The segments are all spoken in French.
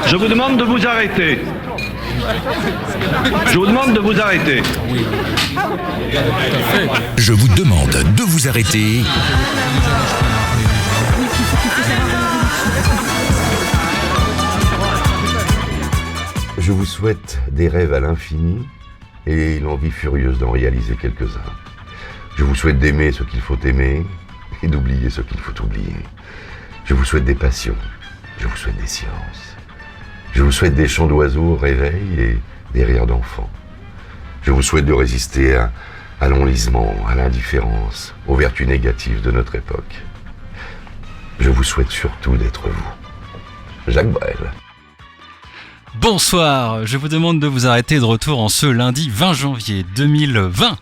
Je vous demande de vous arrêter. Je vous demande de vous arrêter. Je vous demande de vous arrêter. Je vous souhaite des rêves à l'infini et l'envie furieuse d'en réaliser quelques-uns. Je vous souhaite d'aimer ce qu'il faut aimer et d'oublier ce qu'il faut oublier. Je vous souhaite des passions. Je vous souhaite des silences. Je vous souhaite des chants d'oiseaux au réveil et des rires d'enfants. Je vous souhaite de résister à l'enlisement, à l'indifférence, aux vertus négatives de notre époque. Je vous souhaite surtout d'être vous. Jacques Brel. Bonsoir, je vous demande de vous arrêter de retour en ce lundi 20 janvier 2020.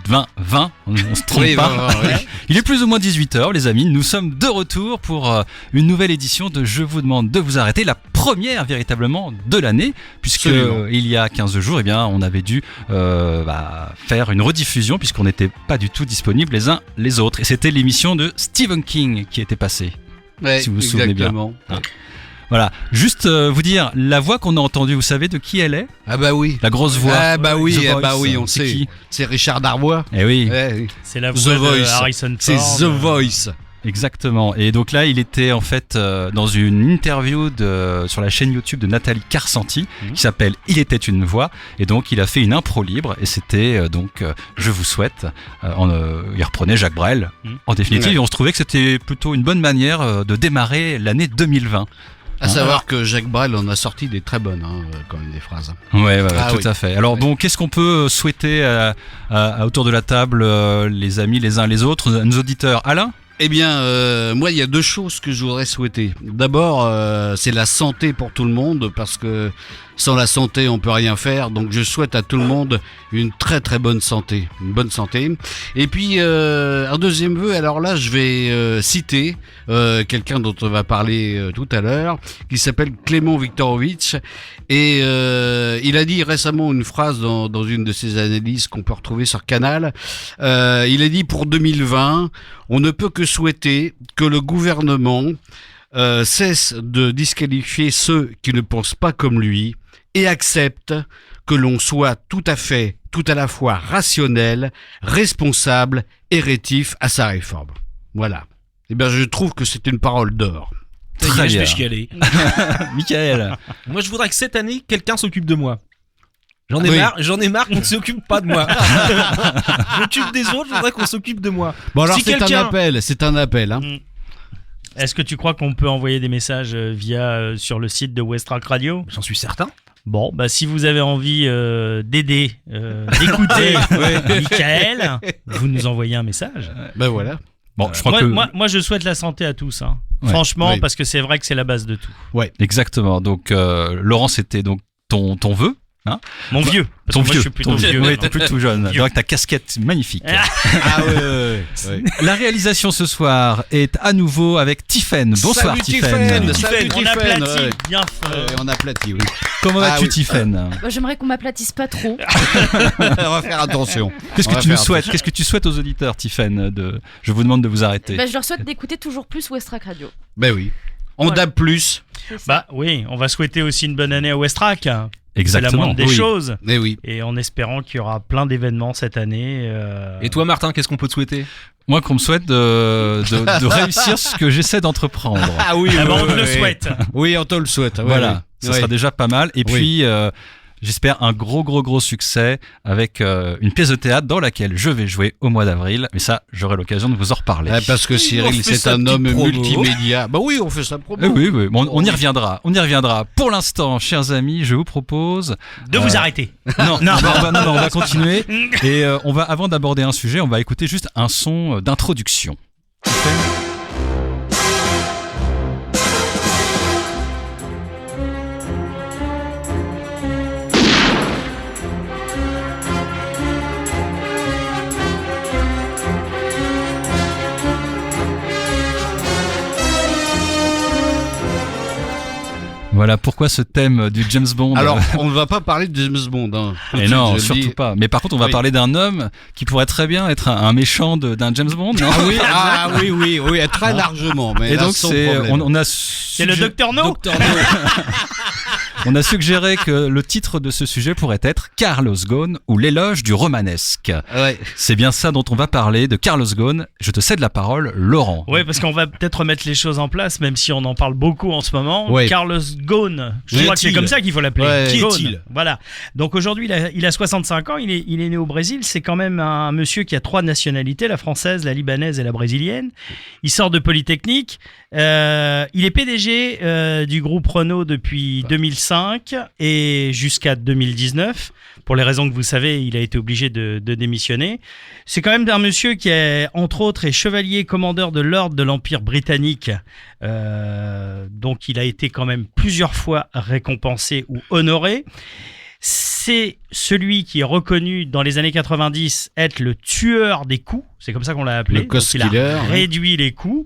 2020, on se trompe pas. Oui. Il est plus ou moins 18h, les amis. Nous sommes de retour pour une nouvelle édition de Je vous demande de vous arrêter, la première véritablement de l'année, puisque il y a 15 jours, on avait dû faire une rediffusion, puisqu'on n'était pas du tout disponibles les uns les autres. Et c'était l'émission de Stephen King qui était passée, si vous vous souvenez bien. Voilà, juste vous dire, la voix qu'on a entendue, vous savez de qui elle est ? Ah bah oui. La grosse voix. Ah bah oui, The Voice, on c'est sait. qui ? C'est Richard Darbois. Eh oui. Ouais. C'est la The voix de Voice. Harrison Ford. C'est The Voice. Exactement. Et donc là, il était en fait dans une interview sur la chaîne YouTube de Nathalie Carsanti qui s'appelle Il était une voix. Et donc, il a fait une impro libre et c'était Je vous souhaite. Il reprenait Jacques Brel en définitive. Ouais. Et on se trouvait que c'était plutôt une bonne manière de démarrer l'année 2020. À savoir que Jacques Brel en a sorti des très bonnes, quand même, des phrases. Ouais, Ah tout oui. à fait. Alors bon, qu'est-ce qu'on peut souhaiter autour de la table, les amis, les uns les autres, nos auditeurs ? Alain ? Eh bien, moi, il y a deux choses que je voudrais souhaiter. D'abord, c'est la santé pour tout le monde, parce que sans la santé, on peut rien faire. Donc, je souhaite à tout le monde une très très bonne santé, Et puis, un deuxième vœu. Alors là, je vais citer quelqu'un dont on va parler tout à l'heure, qui s'appelle Clément Viktorovitch. Et il a dit récemment une phrase dans une de ses analyses qu'on peut retrouver sur Canal. Il a dit pour 2020, on ne peut que souhaiter que le gouvernement cesse de disqualifier ceux qui ne pensent pas comme lui et accepte que l'on soit tout à la fois rationnel, responsable et rétif à sa réforme. Voilà. Eh bien, je trouve que c'est une parole d'or. Très Je bien. vais chialer. Michael. Moi, je voudrais que cette année, quelqu'un s'occupe de moi. J'en ai marre qu'on ne s'occupe pas de moi. Je m'occupe des autres, je voudrais qu'on s'occupe de moi. Bon, alors Si c'est un appel. Est-ce que tu crois qu'on peut envoyer des messages sur le site de Westrack Radio ? J'en suis certain. Bon, bah si vous avez envie d'aider, d'écouter Michael, vous nous envoyez un message. Ben voilà. Bon, je crois que Moi, je souhaite la santé à tous. Ouais. Franchement, Oui. parce que c'est vrai que c'est la base de tout. exactement. Donc Laurent, c'était donc ton vœu. Mon vieux. Parce que moi, je suis plutôt vieux. Oui, t'es plutôt jeune. Vieux. Avec ta casquette magnifique. Ah ouais. La réalisation ce soir est à nouveau avec Tiffaine. Bonsoir Salut, Tiffaine. Salut, On Tiffaine, aplatit ouais. bien fort. On aplatit, oui. Comment Ah vas-tu oui. Tiffaine ? J'aimerais qu'on m'aplatisse pas trop. On va faire attention. Qu'est-ce On que va tu nous faire souhaites ? Qu'est-ce que tu souhaites aux auditeurs Tiffaine Je vous demande de vous arrêter. Je leur souhaite d'écouter toujours plus Westrack Radio. Ben oui. On Voilà. DAB+. C'est ça. Bah oui, on va souhaiter aussi une bonne année à Westrack. C'est la Exactement. moindre des Oui. choses. Eh oui. Et en espérant qu'il y aura plein d'événements cette année. Et toi, Martin, qu'est-ce qu'on peut te souhaiter ? Moi, qu'on me souhaite de réussir ce que j'essaie d'entreprendre. Ah oui, Ah bah, on te le souhaite. Oui, on te le souhaite. Ouais, Voilà, oui. ça sera déjà pas mal. Et Oui. puis, j'espère un gros succès avec une pièce de théâtre dans laquelle je vais jouer au mois d'avril. Mais ça, j'aurai l'occasion de vous en reparler. Ouais, parce que On Cyril, fait c'est sa un petite homme promo. multimédia. Bah oui, on fait sa promo. Oui, bon, on y reviendra. Pour l'instant, chers amis, je vous propose De vous arrêter. Non, on va continuer. Et avant d'aborder un sujet, on va écouter juste un son d'introduction. Voilà pourquoi ce thème du James Bond. Alors, on ne va pas parler de James Bond. Hein. Et non, Je le surtout dis. pas. Mais par contre, on va Oui. parler d'un homme qui pourrait très bien être un méchant d'un James Bond. Non Ah oui, très largement. Mais Et là, donc sans c'est, problème. C'est le Docteur No. Docteur No. On a suggéré que le titre de ce sujet pourrait être Carlos Ghosn ou l'éloge du romanesque. Ouais. C'est bien ça dont on va parler, de Carlos Ghosn. Je te cède la parole, Laurent. Ouais, parce qu'on va peut-être remettre les choses en place, même si on en parle beaucoup en ce moment. Ouais. Carlos Ghosn, je crois que c'est comme ça qu'il faut l'appeler. Ouais. Qui Ghosn. est-il ? Voilà. Donc aujourd'hui, il a 65 ans, il est né au Brésil. C'est quand même un monsieur qui a 3 nationalités, la française, la libanaise et la brésilienne. Il sort de Polytechnique. Il est PDG du groupe Renault depuis 2005 et jusqu'à 2019. Pour les raisons que vous savez, il a été obligé de démissionner. C'est quand même un monsieur qui est, entre autres, est chevalier commandeur de l'ordre de l'Empire britannique. Donc il a été quand même plusieurs fois récompensé ou honoré. C'est celui qui est reconnu dans les années 90 être le tueur des coûts. C'est comme ça qu'on l'a appelé. Le cost Donc, il killer, a réduit les coûts.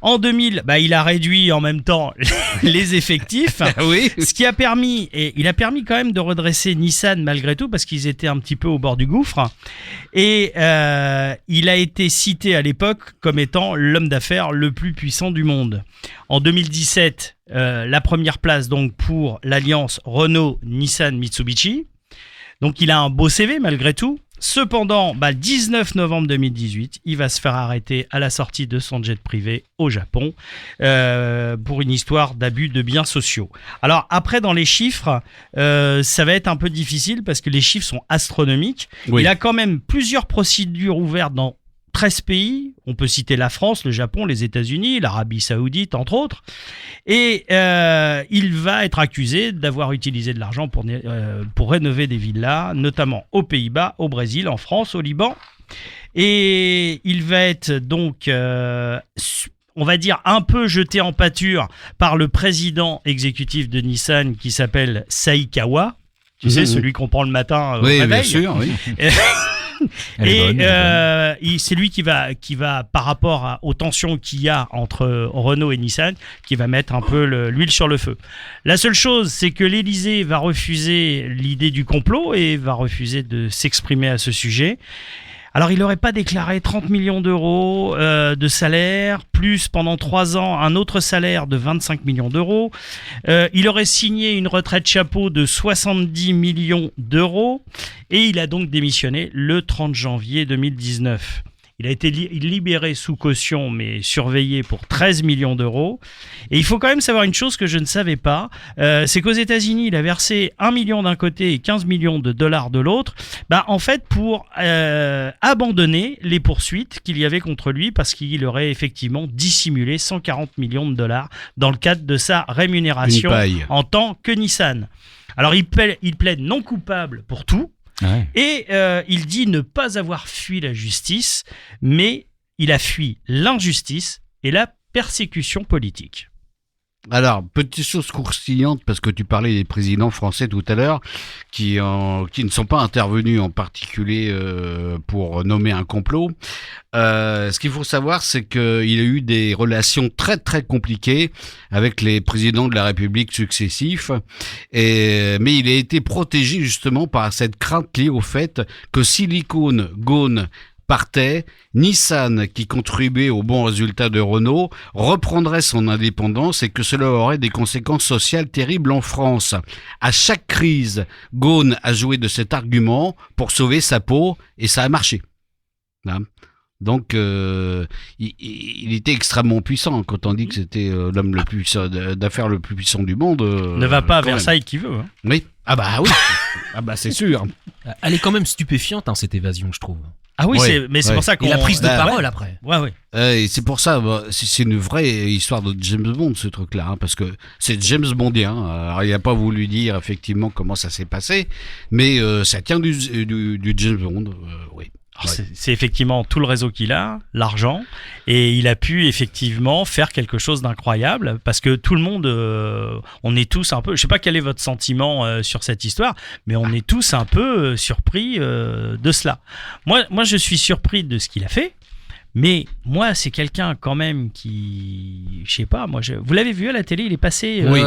En 2000, il a réduit en même temps les effectifs. Oui. Ce qui a permis, et il a permis quand même de redresser Nissan malgré tout, parce qu'ils étaient un petit peu au bord du gouffre. Et il a été cité à l'époque comme étant l'homme d'affaires le plus puissant du monde. En 2017, la première place donc pour l'alliance Renault-Nissan-Mitsubishi. Donc il a un beau CV malgré tout. Cependant, le 19 novembre 2018, il va se faire arrêter à la sortie de son jet privé au Japon pour une histoire d'abus de biens sociaux. Alors après, dans les chiffres, ça va être un peu difficile parce que les chiffres sont astronomiques. Oui. Il a quand même plusieurs procédures ouvertes dans 13 pays. On peut citer la France, le Japon, les États-Unis, l'Arabie Saoudite, entre autres. Et il va être accusé d'avoir utilisé de l'argent pour rénover des villas, notamment aux Pays-Bas, au Brésil, en France, au Liban. Et il va être donc, on va dire, un peu jeté en pâture par le président exécutif de Nissan qui s'appelle Saikawa. Tu sais, celui qu'on prend le matin au Oui, bien réveil. sûr, oui. Elle est bonne, C'est lui qui va par rapport aux tensions qu'il y a entre Renault et Nissan, qui va mettre un peu l'huile sur le feu. La seule chose, c'est que l'Élysée va refuser l'idée du complot et va refuser de s'exprimer à ce sujet. Alors, il n'aurait pas déclaré 30 millions d'euros de salaire, plus pendant 3 ans un autre salaire de 25 millions d'euros. Il aurait signé une retraite chapeau de 70 millions d'euros et il a donc démissionné le 30 janvier 2019. Il a été libéré sous caution, mais surveillé pour 13 millions d'euros. Et il faut quand même savoir une chose que je ne savais pas, c'est qu'aux États-Unis, il a versé 1 million d'un côté et 15 millions de dollars de l'autre, en fait pour abandonner les poursuites qu'il y avait contre lui, parce qu'il aurait effectivement dissimulé 140 millions de dollars dans le cadre de sa rémunération Une paille. en tant que Nissan. Alors il plaide non coupable pour tout. Ouais. Et il dit ne pas avoir fui la justice, mais il a fui l'injustice et la persécution politique. Alors, petite chose croustillante, parce que tu parlais des présidents français tout à l'heure, qui ne sont pas intervenus en particulier pour nommer un complot. Ce qu'il faut savoir, c'est qu'il a eu des relations très très compliquées avec les présidents de la République successifs, mais il a été protégé justement par cette crainte liée au fait que si l'icône Ghosn partait, Nissan, qui contribuait au bon résultat de Renault, reprendrait son indépendance et que cela aurait des conséquences sociales terribles en France. À chaque crise, Ghosn a joué de cet argument pour sauver sa peau et ça a marché. Hein. Donc, il était extrêmement puissant. Quand on dit que c'était l'homme le plus d'affaires le plus puissant du monde. Ne va pas à quand même. Versailles qui veut. Hein. Oui. Ah bah oui. Ah bah c'est sûr. Elle est quand même stupéfiante, cette évasion, je trouve. Ah oui, Ouais, c'est ouais. pour ça qu'on... Et la prise de Bah, parole après. Ouais. Et c'est pour ça, c'est une vraie histoire de James Bond, ce truc-là, parce que c'est James Bondien. Alors, il n'a pas voulu dire effectivement comment ça s'est passé, mais ça tient du James Bond, oui. Alors, c'est effectivement tout le réseau qu'il a, l'argent, et il a pu effectivement faire quelque chose d'incroyable, parce que tout le monde, on est tous un peu, je sais pas quel est votre sentiment sur cette histoire, mais on est tous un peu surpris de cela. Moi, je suis surpris de ce qu'il a fait. Mais moi, c'est quelqu'un quand même qui, je sais pas, vous l'avez vu à la télé, il est passé Oui.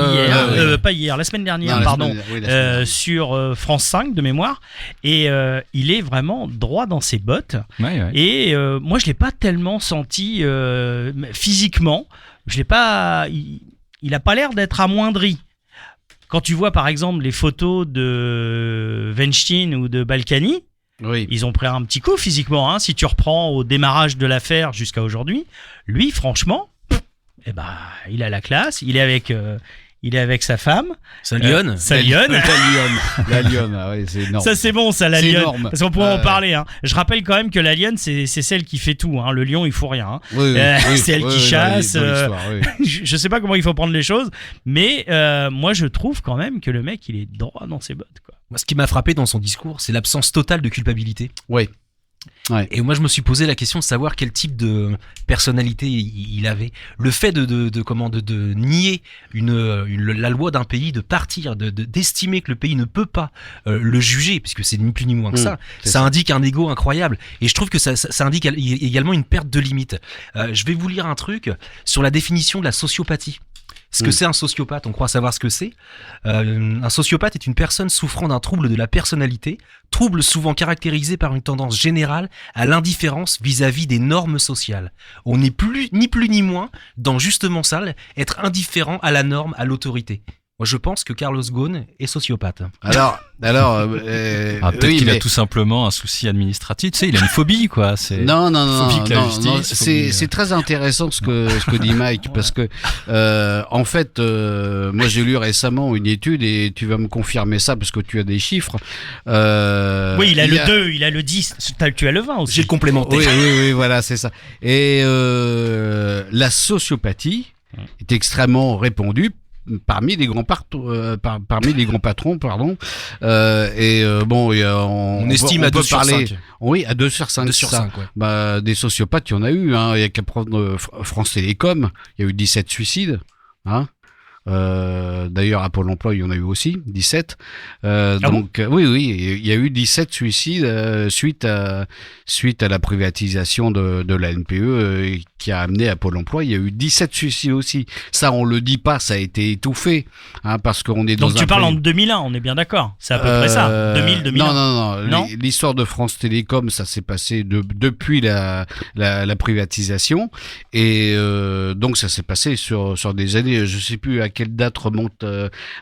pas hier, la semaine dernière, Non, la pardon, semaine- oui, la semaine dernière. sur France 5 de mémoire, et il est vraiment droit dans ses bottes. Ouais. Et moi, je l'ai pas tellement senti physiquement. Je l'ai pas. Il a pas l'air d'être amoindri. quand tu vois par exemple les photos de Weinstein ou de Balkany, Oui. ils ont pris un petit coup physiquement. Hein. Si tu reprends au démarrage de l'affaire jusqu'à aujourd'hui, lui, franchement, eh ben, il a la classe. Il est avec sa femme. Ça lionne. Ça lionne. La lionne, ah oui, c'est énorme. Ça c'est bon, ça la C'est lionne. énorme. Parce qu'on pourrait en parler. Hein. Je rappelle quand même que la lionne, c'est celle qui fait tout. Hein. Le lion, il faut rien. Hein. Oui, c'est elle qui chasse. dans l'histoire, oui. Je sais pas comment il faut prendre les choses, mais moi je trouve quand même que le mec, il est droit dans ses bottes, quoi. Moi, ce qui m'a frappé dans son discours, c'est l'absence totale de culpabilité. Oui. Ouais. Et moi, je me suis posé la question de savoir quel type de personnalité il avait. Le fait de nier la loi d'un pays, de partir, d'estimer que le pays ne peut pas le juger, puisque c'est ni plus ni moins que ça, ça indique un ego incroyable. Et je trouve que ça indique également une perte de limite. Je vais vous lire un truc sur la définition de la sociopathie. Ce que c'est un sociopathe, on croit savoir ce que c'est. Un sociopathe est une personne souffrant d'un trouble de la personnalité, trouble souvent caractérisé par une tendance générale à l'indifférence vis-à-vis des normes sociales. On n'est ni plus ni moins dans justement ça, être indifférent à la norme, à l'autorité. Moi, je pense que Carlos Ghosn est sociopathe. Alors, peut-être oui, qu'il mais... a tout simplement un souci administratif. Tu sais, il a une phobie, quoi. Non, phobie que la justice, c'est très intéressant ce que dit Mike, parce que en fait, moi j'ai lu récemment une étude et tu vas me confirmer ça parce que tu as des chiffres. Oui, il a le 2, il a le 10, tu as le 20 aussi. J'ai le complémenté. Oui, voilà, c'est ça. Et la sociopathie est extrêmement répandue parmi les grands patrons, pardon. On estime à 2 sur 5. Oui, à 2 sur 5. 2 sur 5, ouais. Bah, des sociopathes, il y en a eu, hein. Il y a qu'à prendre France Télécom, il y a eu 17 suicides, hein. D'ailleurs, à Pôle emploi, il y en a eu aussi 17. Oui, il y a eu 17 suicides suite à la privatisation de la NPE qui a amené à Pôle emploi. Il y a eu 17 suicides aussi. Ça, on le dit pas, ça a été étouffé, hein, parce qu'on est dans Donc tu parles en 2001, on est bien d'accord. C'est à peu près ça. 2000, 2001. Non. L'histoire de France Télécom, ça s'est passé depuis la privatisation, et donc ça s'est passé sur des années. Je sais plus à quelle date remonte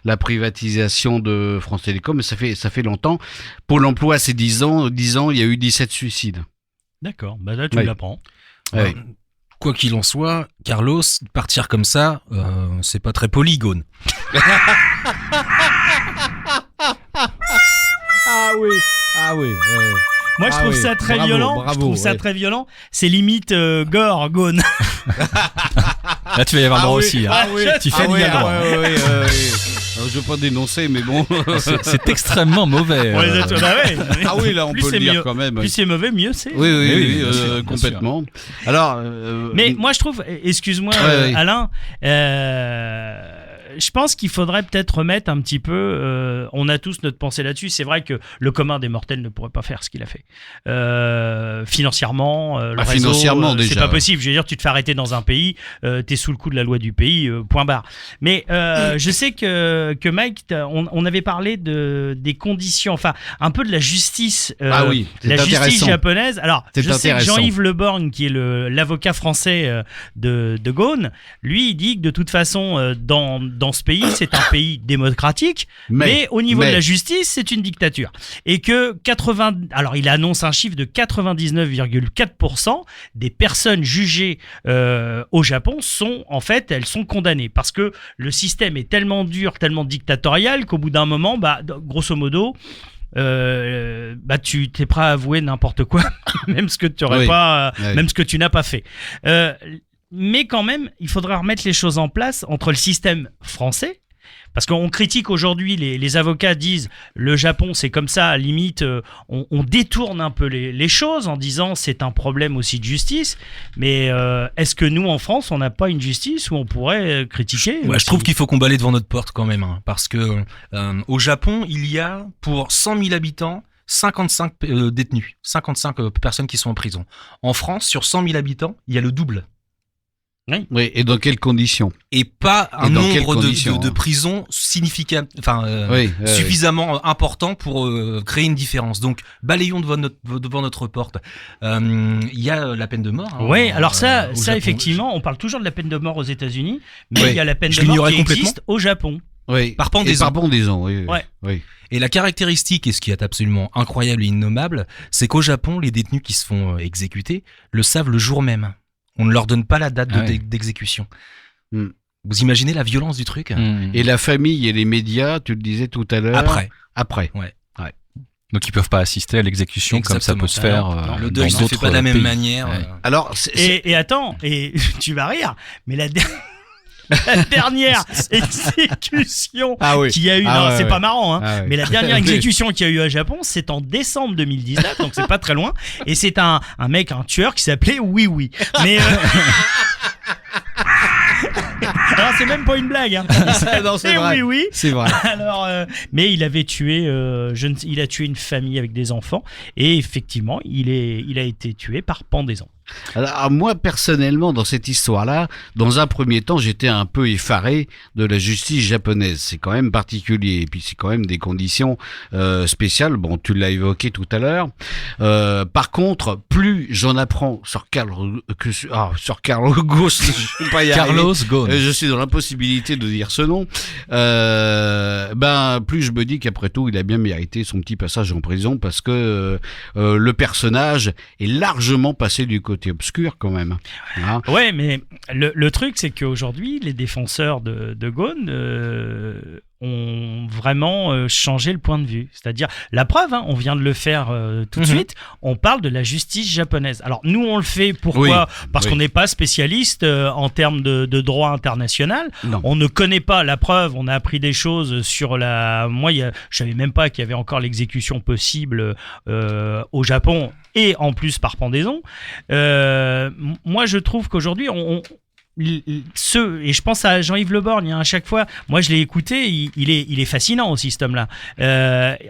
la privatisation de France Télécom, mais ça fait longtemps. Pôle emploi, c'est 10 ans. 10 ans, il y a eu 17 suicides. D'accord, bah là tu l'apprends. Ouais. Quoi qu'il en soit, Carlos, partir comme ça, c'est pas très polygone. Ah oui. Moi, je trouve ça très violent. Je trouve ça très violent. C'est limite gore, Ghosn. Là, tu vas y avoir droit aussi. Hein. Tiffany a le droit. Je veux pas dénoncer, mais bon. C'est extrêmement mauvais. Ah oui, là, on peut le dire quand même. Plus c'est mauvais, mieux c'est. Oui, bien sûr, complètement. Alors. Mais moi, je trouve, excuse-moi, Alain, je pense qu'il faudrait peut-être remettre un petit peu. On a tous notre pensée là-dessus. C'est vrai que le commun des mortels ne pourrait pas faire ce qu'il a fait. Financièrement, le réseau, financièrement, déjà. C'est pas possible. Je veux dire, tu te fais arrêter dans un pays, t'es sous le coup de la loi du pays, point barre. Mais je sais que Mike, on avait parlé des conditions, enfin un peu de la justice, la justice japonaise. Alors, je sais que intéressant. Jean-Yves Le Borgne, qui est l'avocat français de Ghosn, lui, il dit que de toute façon, dans ce pays, c'est un pays démocratique, mais au niveau de la justice, c'est une dictature. Et que alors il annonce un chiffre de 99,4% des personnes jugées au Japon elles sont condamnées parce que le système est tellement dur, tellement dictatorial qu'au bout d'un moment, grosso modo, tu t'es prêt à avouer n'importe quoi, même ce que tu même ce que tu n'as pas fait. Mais quand même, il faudra remettre les choses en place entre le système français, parce qu'on critique aujourd'hui, les avocats disent le Japon c'est comme ça, à la limite on détourne un peu les choses en disant c'est un problème aussi de justice, mais est-ce que nous en France on n'a pas une justice où on pourrait critiquer Je trouve qu'il faut qu'on balaye devant notre porte quand même, hein, parce que au Japon il y a pour 100 000 habitants 55 détenus, 55 personnes qui sont en prison. En France, sur 100 000 habitants, il y a le double. Oui, et dans quelles conditions? Et pas un nombre de prisons suffisamment important pour créer une différence. Donc, balayons devant notre porte. Il y a la peine de mort. Oui, alors ça effectivement, on parle toujours de la peine de mort aux États-Unis, mais il y a la peine de mort qui existe au Japon. Oui. Par pendaison. Et par pendaison, oui. Ouais. Oui. Et la caractéristique, et ce qui est absolument incroyable et innommable, c'est qu'au Japon, les détenus qui se font exécuter le savent le jour même. On ne leur donne pas la date Ah ouais. d'exécution. Hmm. Vous imaginez la violence du truc? Et la famille et les médias, tu le disais tout à l'heure. Après. Donc ils peuvent pas assister à l'exécution comme ça Exactement. peut se faire Le dans deuil se fait d'autres pas de la même pays. manière. Ouais. Alors, Et attends, et tu vas rire, mais la dernière exécution Ah oui. qu'il y a eu, Ah non, ouais, c'est ouais. pas marrant, hein, Ah ouais. mais la dernière exécution qu'il y a eu à Japon, c'est en décembre 2019, donc c'est pas très loin, et c'est un mec, un tueur qui s'appelait Oui Oui. Mais alors c'est même pas une blague, hein. Non, c'est Et vrai. Oui Oui. C'est vrai. Alors, mais il avait tué, il a tué une famille avec des enfants, et effectivement, il a été tué par pendaison. Alors, moi, personnellement, dans cette histoire-là, dans un premier temps, j'étais un peu effaré de la justice japonaise. C'est quand même particulier. Et puis, c'est quand même des conditions spéciales. Bon, tu l'as évoqué tout à l'heure. Par contre, plus j'en apprends sur Carlos Ghosn, je vais pas y arriver. Carlos Ghosn. Je suis dans l'impossibilité de dire ce nom. Plus je me dis qu'après tout, il a bien mérité son petit passage en prison parce que le personnage est largement passé du côté obscur quand même. Hein. Ouais, mais le truc, c'est qu'aujourd'hui, les défenseurs de Ghosn ont vraiment changé le point de vue. C'est-à-dire, la preuve, hein, on vient de le faire tout de suite, on parle de la justice japonaise. Alors, nous, on le fait, pourquoi ? Parce qu'on n'est pas spécialiste en termes de droit international. Non. On ne connaît pas la preuve, on a appris des choses sur la... Moi, je savais même pas qu'il y avait encore l'exécution possible au Japon, et en plus par pendaison. Moi, je trouve qu'aujourd'hui, et je pense à Jean-Yves Le Borgne, à chaque fois, moi je l'ai écouté, il est fascinant aussi cet homme-là.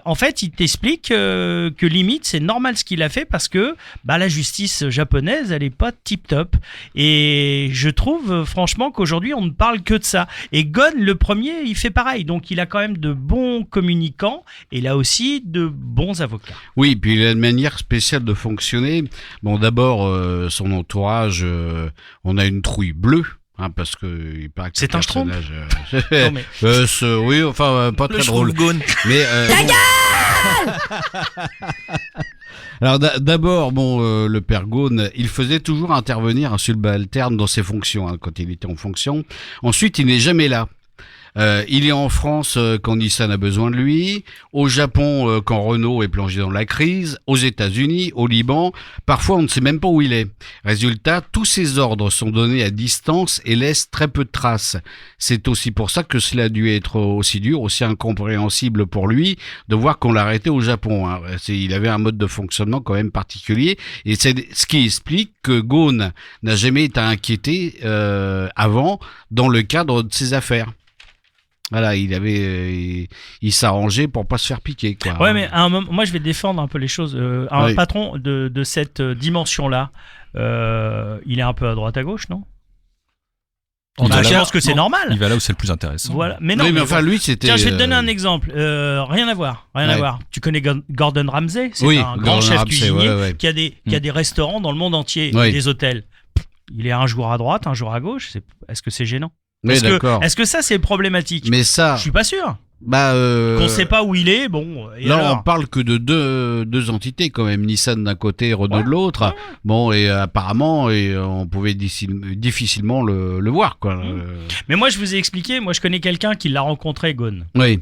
En fait, il t'explique que limite c'est normal ce qu'il a fait parce que la justice japonaise elle est pas tip top. Et je trouve franchement qu'aujourd'hui on ne parle que de ça. Et Ghosn le premier, il fait pareil, donc il a quand même de bons communicants et là aussi de bons avocats. Oui, puis il a une manière spéciale de fonctionner. Bon, d'abord, son entourage, on a une trouille bleue. Hein, parce que il paraît que C'est un personnage. Non, mais- Oui, enfin, pas très drôle. Mais alors d'abord, le père Ghosn, il faisait toujours intervenir un subalterne dans ses fonctions hein, quand il était en fonction. Ensuite, il n'est jamais là. Il est en France quand Nissan a besoin de lui, au Japon quand Renault est plongé dans la crise, aux États-Unis, au Liban. Parfois, on ne sait même pas où il est. Résultat, tous ses ordres sont donnés à distance et laissent très peu de traces. C'est aussi pour ça que cela a dû être aussi dur, aussi incompréhensible pour lui de voir qu'on l'arrêtait au Japon. Hein. Il avait un mode de fonctionnement quand même particulier et c'est ce qui explique que Ghosn n'a jamais été inquiété avant dans le cadre de ses affaires. Voilà, il s'arrangeait pour pas se faire piquer, quoi. Ouais, mais à un moment, moi je vais défendre un peu les choses. Un Oui. patron de cette dimension-là, il est un peu à droite à gauche, non? Je pense que c'est normal. Il va là où c'est le plus intéressant. Voilà. Mais non. oui, mais mais enfin, lui, c'était. Tiens, je vais te donner un exemple. Rien à voir. Rien à Ouais. voir. Tu connais Gordon Ramsay? C'est Oui, un grand Gordon chef Ramsay, cuisinier ouais. qui a des restaurants dans le monde entier, Oui. des hôtels. Il est un jour à droite, un jour à gauche. Est-ce que c'est gênant? Oui, d'accord. Est-ce que ça c'est problématique? Mais ça, Je suis pas sûr. qu'on Qu'on sait pas où il est. Bon. Et là, alors on parle que de deux entités quand même, Nissan d'un côté et Renault Ouais, de l'autre. Bon, et apparemment, on pouvait difficilement le voir, quoi. Mais moi, je vous ai expliqué. Moi, je connais quelqu'un qui l'a rencontré, Ghosn. Oui,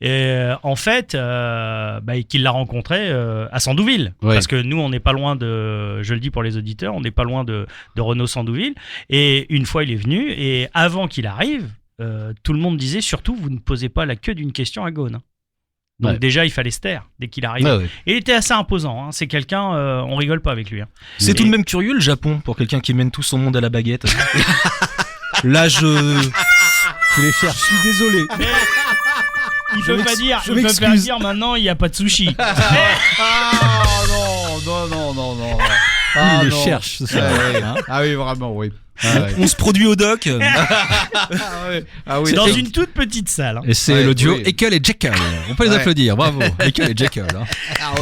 Et en fait, qu'il l'a rencontré à Sandouville. Ouais. Parce que nous, on n'est pas loin de, je le dis pour les auditeurs, on n'est pas loin de Renault Sandouville. Et une fois, il est venu. Et avant qu'il arrive, tout le monde disait surtout, vous ne posez pas la queue d'une question à Ghosn. Donc Ouais. déjà, il fallait se taire dès qu'il arrive. ouais, ouais. Et il était assez imposant. Hein. C'est quelqu'un, on rigole pas avec lui. Hein. C'est Et- tout de même curieux le Japon pour quelqu'un qui mène tout son monde à la baguette. Là, je les cherche. Je suis désolé. Il peut pas dire, je il peut pas m'excuse. dire maintenant, il n'y a pas de sushi. Non. Il le cherche. Ce soir. Hein. Ah oui, vraiment, oui. On se produit au doc. Ah oui. Dans une toute petite salle. Hein. Et c'est Ouais, le duo oui. Ekel et Jekyll. On peut les Ouais. applaudir, bravo. Ekel et Jekyll. Hein.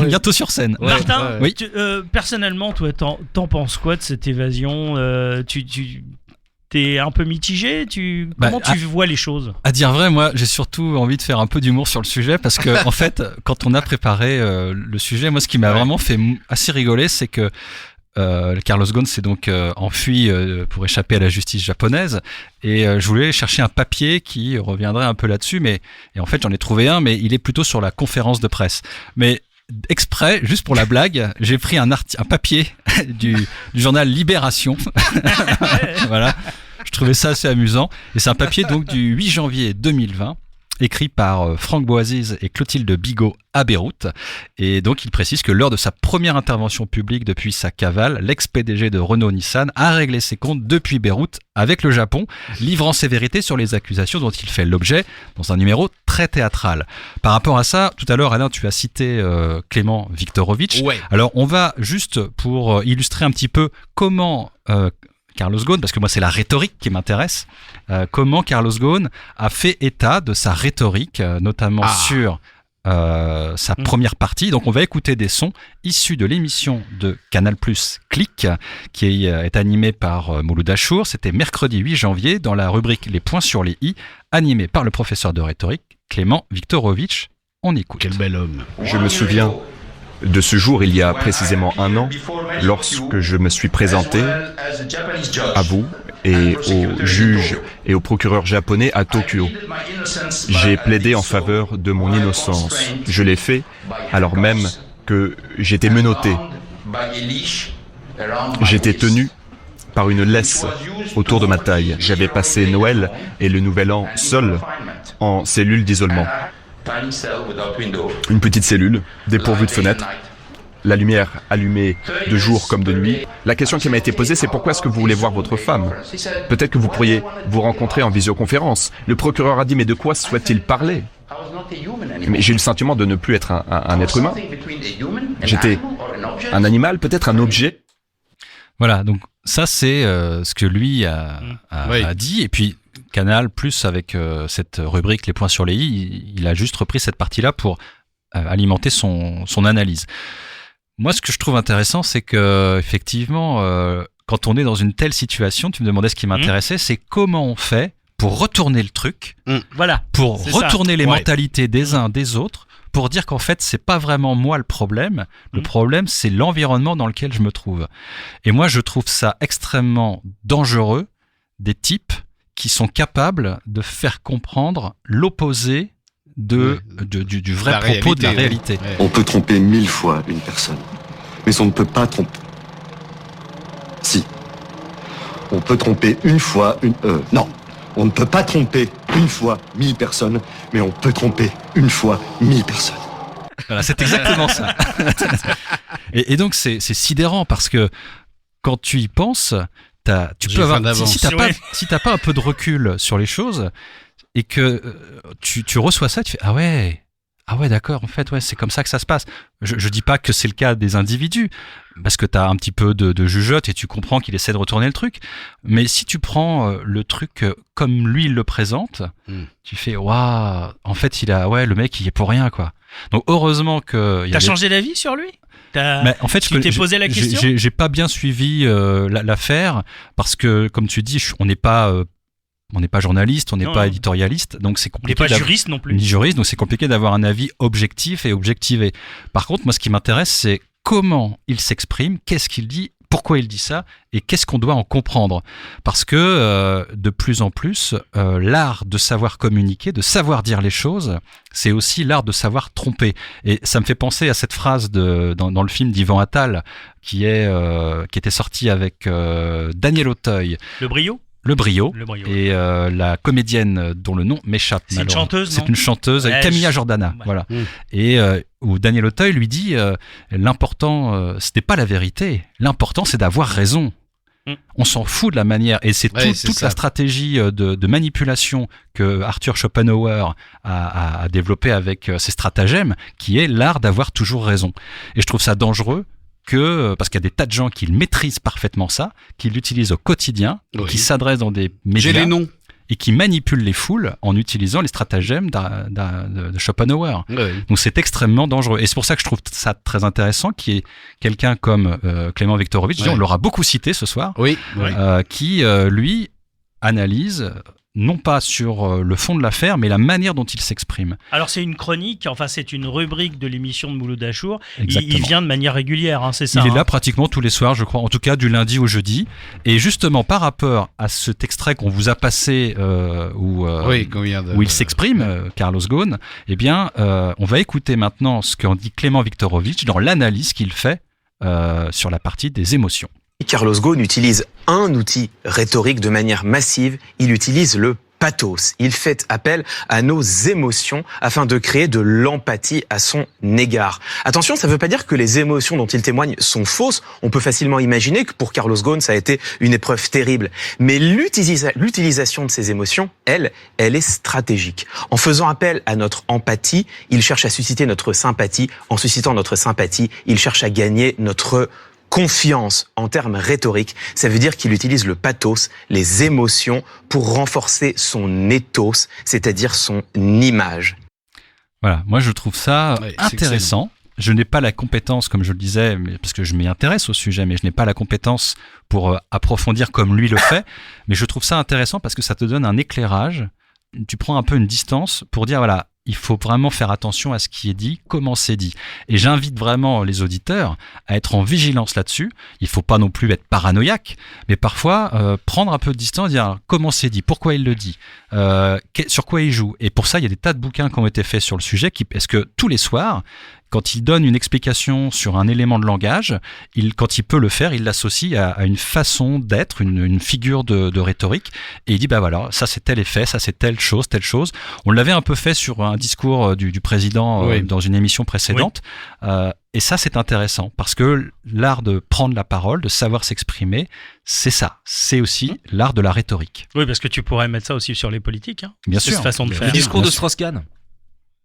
Bientôt sur scène. Ouais, Martin, ouais. personnellement, toi, t'en penses quoi de cette évasion T'es un peu mitigé. Comment tu vois les choses? À dire vrai, moi, j'ai surtout envie de faire un peu d'humour sur le sujet parce que, en fait, quand on a préparé le sujet, moi, ce qui m'a vraiment fait assez rigoler, c'est que Carlos Ghosn s'est donc enfui pour échapper à la justice japonaise, et je voulais chercher un papier qui reviendrait un peu là-dessus, et en fait, j'en ai trouvé un, mais il est plutôt sur la conférence de presse. Mais exprès, juste pour la blague, j'ai pris un papier du journal Libération. Voilà. Je trouvais ça assez amusant. Et c'est un papier donc du 8 janvier 2020, écrit par Franck Boaziz et Clotilde Bigot à Beyrouth. Et donc il précise que lors de sa première intervention publique depuis sa cavale, l'ex-PDG de Renault-Nissan a réglé ses comptes depuis Beyrouth avec le Japon, livrant ses vérités sur les accusations dont il fait l'objet dans un numéro très théâtral. Par rapport à ça, tout à l'heure Alain, tu as cité Clément Viktorovitch. Ouais. Alors on va juste pour illustrer un petit peu comment Carlos Ghosn, parce que moi c'est la rhétorique qui m'intéresse, comment Carlos Ghosn a fait état de sa rhétorique, notamment sur sa première partie. Donc on va écouter des sons issus de l'émission de Canal+, Click, qui est animée par Mouloud Achour. C'était mercredi 8 janvier dans la rubrique Les points sur les i, animée par le professeur de rhétorique Clément Viktorovitch. On écoute. Quel bel homme. Je me souviens de ce jour il y a précisément un an, lorsque je me suis présenté à vous et aux juges et aux procureurs japonais à Tokyo. J'ai plaidé en faveur de mon innocence. Je l'ai fait alors même que j'étais menotté. J'étais tenu par une laisse autour de ma taille. J'avais passé Noël et le Nouvel An seul en cellule d'isolement. Une petite cellule, dépourvue de fenêtres, la lumière allumée de jour comme de nuit. La question qui m'a été posée, c'est pourquoi est-ce que vous voulez voir votre femme? Peut-être que vous pourriez vous rencontrer en visioconférence. Le procureur a dit, mais de quoi souhaite-t-il parler? Mais j'ai eu le sentiment de ne plus être un être humain. J'étais un animal, peut-être un objet. Voilà, donc ça c'est ce que lui a dit, et puis Canal+, avec cette rubrique Les points sur les i, il a juste repris cette partie-là pour alimenter son analyse. Moi, ce que je trouve intéressant, c'est que effectivement, quand on est dans une telle situation, tu me demandais ce qui m'intéressait, c'est comment on fait pour retourner le truc, Voilà. pour c'est retourner ça. les mentalités des uns des autres, pour dire qu'en fait, c'est pas vraiment moi le problème. Le problème, c'est l'environnement dans lequel je me trouve. Et moi, je trouve ça extrêmement dangereux, des types qui sont capables de faire comprendre l'opposé du vrai propos de la réalité. Ouais. On peut tromper 1000 fois une personne, mais on ne peut pas tromper. Si. On peut tromper une fois non. On ne peut pas tromper une fois 1000 personnes, mais on peut tromper une fois 1000 personnes. Voilà, c'est exactement ça. et donc, c'est sidérant parce que quand tu y penses, tu peux avoir, si t'as pas un peu de recul sur les choses et que tu reçois ça, tu fais ah ouais d'accord, en fait ouais, c'est comme ça que ça se passe. Je dis pas que c'est le cas des individus parce que t'as un petit peu de jugeote et tu comprends qu'il essaie de retourner le truc, mais si tu prends le truc comme lui il le présente, tu fais waouh, en fait le mec il est pour rien quoi. Donc heureusement que T'as changé d'avis sur lui? Mais en fait, tu t'es posé la question? J'ai pas bien suivi l'affaire parce que, comme tu dis, on n'est pas journaliste, on n'est pas éditorialiste, donc c'est compliqué. On n'est pas juriste non plus. Ni juriste, donc c'est compliqué d'avoir un avis objectif et objectivé. Par contre, moi, ce qui m'intéresse, c'est comment il s'exprime, qu'est-ce qu'il dit, pourquoi il dit ça et qu'est-ce qu'on doit en comprendre. Parce que de plus en plus, l'art de savoir communiquer, de savoir dire les choses, c'est aussi l'art de savoir tromper. Et ça me fait penser à cette phrase dans le film d'Yvan Attal qui était sorti avec Daniel Auteuil. Le Brio. Et la comédienne dont le nom m'échappe. C'est une chanteuse, c'est une chanteuse, Camilla Jordana. Voilà. Et où Daniel Auteuil lui dit l'important, c'était pas la vérité. L'important, c'est d'avoir raison. On s'en fout de la manière. Et c'est toute la stratégie de manipulation que Arthur Schopenhauer a développée avec ses stratagèmes, qui est l'art d'avoir toujours raison. Et je trouve ça dangereux. Parce qu'il y a des tas de gens qui maîtrisent parfaitement ça, qui l'utilisent au quotidien, qui s'adressent dans des médias. J'ai les noms. Et qui manipulent les foules en utilisant les stratagèmes de Schopenhauer. Donc c'est extrêmement dangereux. Et c'est pour ça que je trouve ça très intéressant qu'il y ait quelqu'un comme Clément Viktorovitch, on l'aura beaucoup cité ce soir, qui lui analyse, non pas sur le fond de l'affaire, mais la manière dont il s'exprime. Alors c'est une chronique, enfin c'est une rubrique de l'émission de Mouloud Achour. Il Exactement. vient de manière régulière, hein, c'est ça. Il est hein. là pratiquement tous les soirs, je crois, en tout cas du lundi au jeudi. Et justement, par rapport à cet extrait qu'on vous a passé où il s'exprime, Carlos Ghosn, eh bien, on va écouter maintenant ce qu'en dit Clément Viktorovitch dans l'analyse qu'il fait sur la partie des émotions. Carlos Ghosn utilise un outil rhétorique de manière massive, il utilise le pathos. Il fait appel à nos émotions afin de créer de l'empathie à son égard. Attention, ça ne veut pas dire que les émotions dont il témoigne sont fausses. On peut facilement imaginer que pour Carlos Ghosn, ça a été une épreuve terrible. Mais l'utilisation de ces émotions, elle est stratégique. En faisant appel à notre empathie, il cherche à susciter notre sympathie. En suscitant notre sympathie, il cherche à gagner notre confiance en termes rhétoriques. Ça veut dire qu'il utilise le pathos, les émotions, pour renforcer son ethos, c'est-à-dire son image. Voilà, moi je trouve ça intéressant. Je n'ai pas la compétence, comme je le disais, parce que je m'y intéresse au sujet, mais je n'ai pas la compétence pour approfondir comme lui le fait. Mais je trouve ça intéressant parce que ça te donne un éclairage. Tu prends un peu une distance pour dire, voilà, il faut vraiment faire attention à ce qui est dit, comment c'est dit. Et j'invite vraiment les auditeurs à être en vigilance là-dessus. Il faut pas non plus être paranoïaque, mais parfois prendre un peu de distance, dire comment c'est dit, pourquoi il le dit, sur quoi il joue. Et pour ça, il y a des tas de bouquins qui ont été faits sur le sujet, parce que tous les soirs, quand il donne une explication sur un élément de langage, quand il peut le faire, il l'associe à une façon d'être, une figure de rhétorique, et il dit, bah voilà, ça c'est tel effet, ça c'est telle chose. On l'avait un peu fait sur un discours du président dans une émission précédente, et ça c'est intéressant, parce que l'art de prendre la parole, de savoir s'exprimer, c'est ça, c'est aussi l'art de la rhétorique. Oui, parce que tu pourrais mettre ça aussi sur les politiques. Hein. Bien sûr. Cette façon de faire. Le discours de Strauss-Kahn.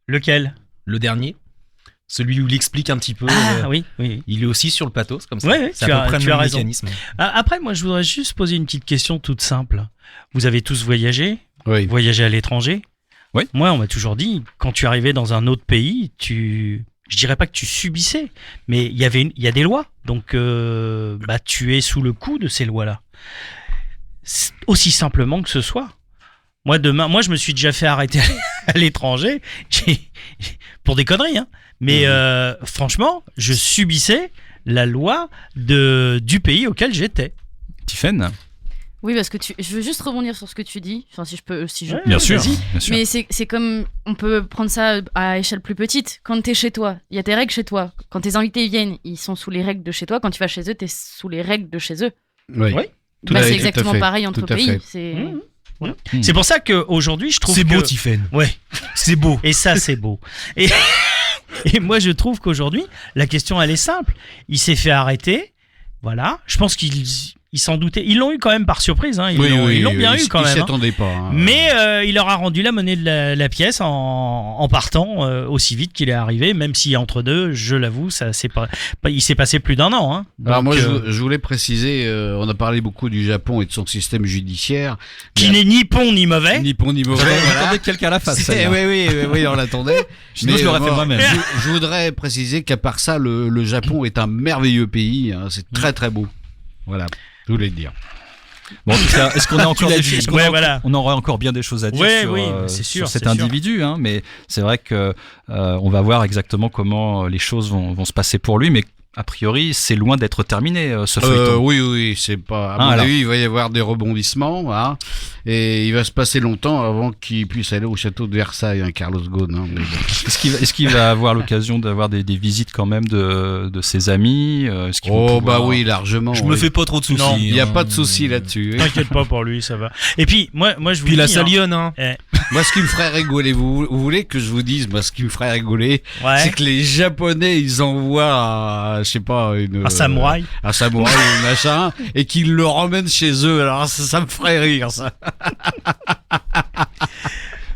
Lequel ? Le dernier. Celui où il explique un petit peu. Oui. Il est aussi sur le pathos, comme ça. Oui, c'est à peu près le même raison. mécanisme. Après, moi, je voudrais juste poser une petite question toute simple. Vous avez tous voyagé ? Oui. Voyagé à l'étranger ? Oui. Moi, on m'a toujours dit, quand tu arrivais dans un autre pays, je dirais pas que tu subissais, mais il y a des lois. Donc, tu es sous le coup de ces lois-là. C'est aussi simplement que ce soit. Moi, je me suis déjà fait arrêter à l'étranger pour des conneries, hein. Mais franchement, je subissais la loi du pays auquel j'étais. Tiffaine ? Oui, parce que je veux juste rebondir sur ce que tu dis. Enfin, si je peux. Bien sûr. Mais c'est comme. On peut prendre ça à échelle plus petite. Quand t'es chez toi, il y a tes règles chez toi. Quand tes invités viennent, ils sont sous les règles de chez toi. Quand tu vas chez eux, t'es sous les règles de chez eux. Oui. C'est exactement pareil entre pays. C'est pour ça qu'aujourd'hui, je trouve c'est beau, Tiffaine. Ouais. C'est beau. Et ça, c'est beau. Et moi, je trouve qu'aujourd'hui, la question, elle est simple. Il s'est fait arrêter. Voilà. Je pense qu'il s'en doutait. Ils l'ont eu quand même par surprise. Hein. Ils l'ont bien eu quand même. Ils s'y attendaient pas. Hein. Mais il leur a rendu la monnaie de la pièce en partant aussi vite qu'il est arrivé. Même si entre deux, je l'avoue, il s'est passé plus d'un an. Hein. Donc, alors moi, je voulais préciser, on a parlé beaucoup du Japon et de son système judiciaire. Qui n'est ni bon ni mauvais. Ni bon ni mauvais. On attendait que quelqu'un la fasse. Oui, on l'attendait. Sinon, je l'aurais fait moi-même. Je voudrais préciser qu'à part ça, le Japon est un merveilleux pays. Hein. C'est très très beau. Voilà. Je voulais le dire. Bon, en tout cas, est-ce qu'on a encore des choses on aurait encore bien des choses à dire sur cet individu, hein, mais c'est vrai que on va voir exactement comment les choses vont se passer pour lui, mais a priori, c'est loin d'être terminé, ce feuilleton. Oui, c'est pas. À mon avis, il va y avoir des rebondissements, hein, et il va se passer longtemps avant qu'il puisse aller au château de Versailles, hein, Carlos Ghosn. Hein, Est-ce qu'il va avoir l'occasion d'avoir des visites quand même de ses amis oui, largement. Je me fais pas trop de soucis. Non, il n'y a pas de soucis là-dessus. T'inquiète pas pour lui, ça va. Et puis, moi je vous dis. Puis la Salione, hein. Moi, ce qui me ferait rigoler, vous voulez que je vous dise, moi, ce qui me ferait rigoler, c'est que les Japonais, ils envoient je sais pas, un samouraï ou machin, et qu'ils le ramènent chez eux. Alors ça me ferait rire, ça.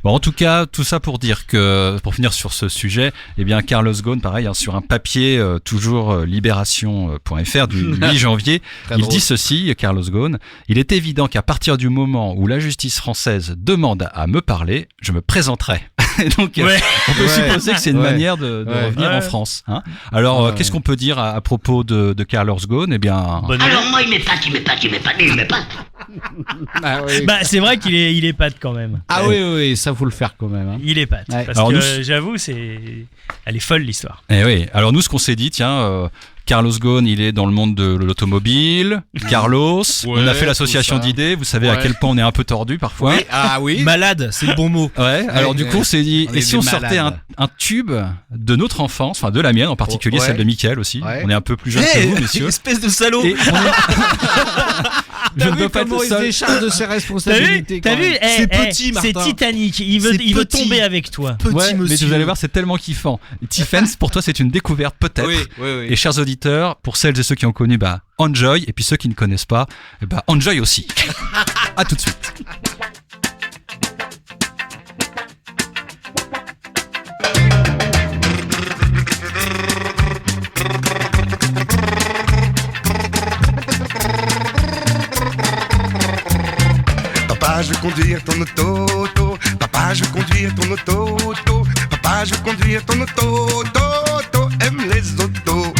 Bon, en tout cas, tout ça pour dire que, pour finir sur ce sujet, eh bien, Carlos Ghosn, pareil, hein, sur un papier, toujours libération.fr du 8 janvier, il dit ceci, Carlos Ghosn: il est évident qu'à partir du moment où la justice française demande à me parler, je me présenterai. Donc, on peut supposer que c'est une manière de revenir en France. Hein. Alors, qu'est-ce qu'on peut dire à propos de Carlos Ghosn? Eh bien, alors moi, il m'épate. Ah oui. Bah, c'est vrai qu'il est, il est pâte quand même. Ah oui, ça faut le faire quand même. Hein. Il est pâte. Ouais. Parce Alors, que j'avoue, elle est folle l'histoire. Eh oui. Alors nous, ce qu'on s'est dit, tiens, Carlos Ghosn, il est dans le monde de l'automobile. Carlos, on a fait l'association tout ça. d'idées. Vous savez à Ouais. quel point on est un peu tordu parfois. Oui, ah oui. Malade, c'est le bon mot. Ouais. Alors du coup, on s'est dit, On et est si des on sortait malades. un tube de notre enfance, enfin de la mienne en particulier, Ouais. celle de Mickaël aussi. Ouais. On est un peu plus jeunes que vous, messieurs. Espèce de salaud. Et on est- Je T'as ne vu peux pas être comment le il se seul. décharge de ses T'as vu responsabilités. T'as quand vu même. Eh, C'est petit, c'est Martin. Titanic. C'est Il veut petit. tomber avec toi. Petit Ouais, mais monsieur. vous allez voir, c'est tellement kiffant. Tiffany, pour toi, c'est une découverte peut-être. Oui. Et chers auditeurs, pour celles et ceux qui ont connu, bah, enjoy. Et puis ceux qui ne connaissent pas, bah, enjoy aussi. À tout de suite. Papa, je veux conduire ton auto. Papa, je veux conduire ton auto. Papa, je veux conduire ton auto. Aime les autos.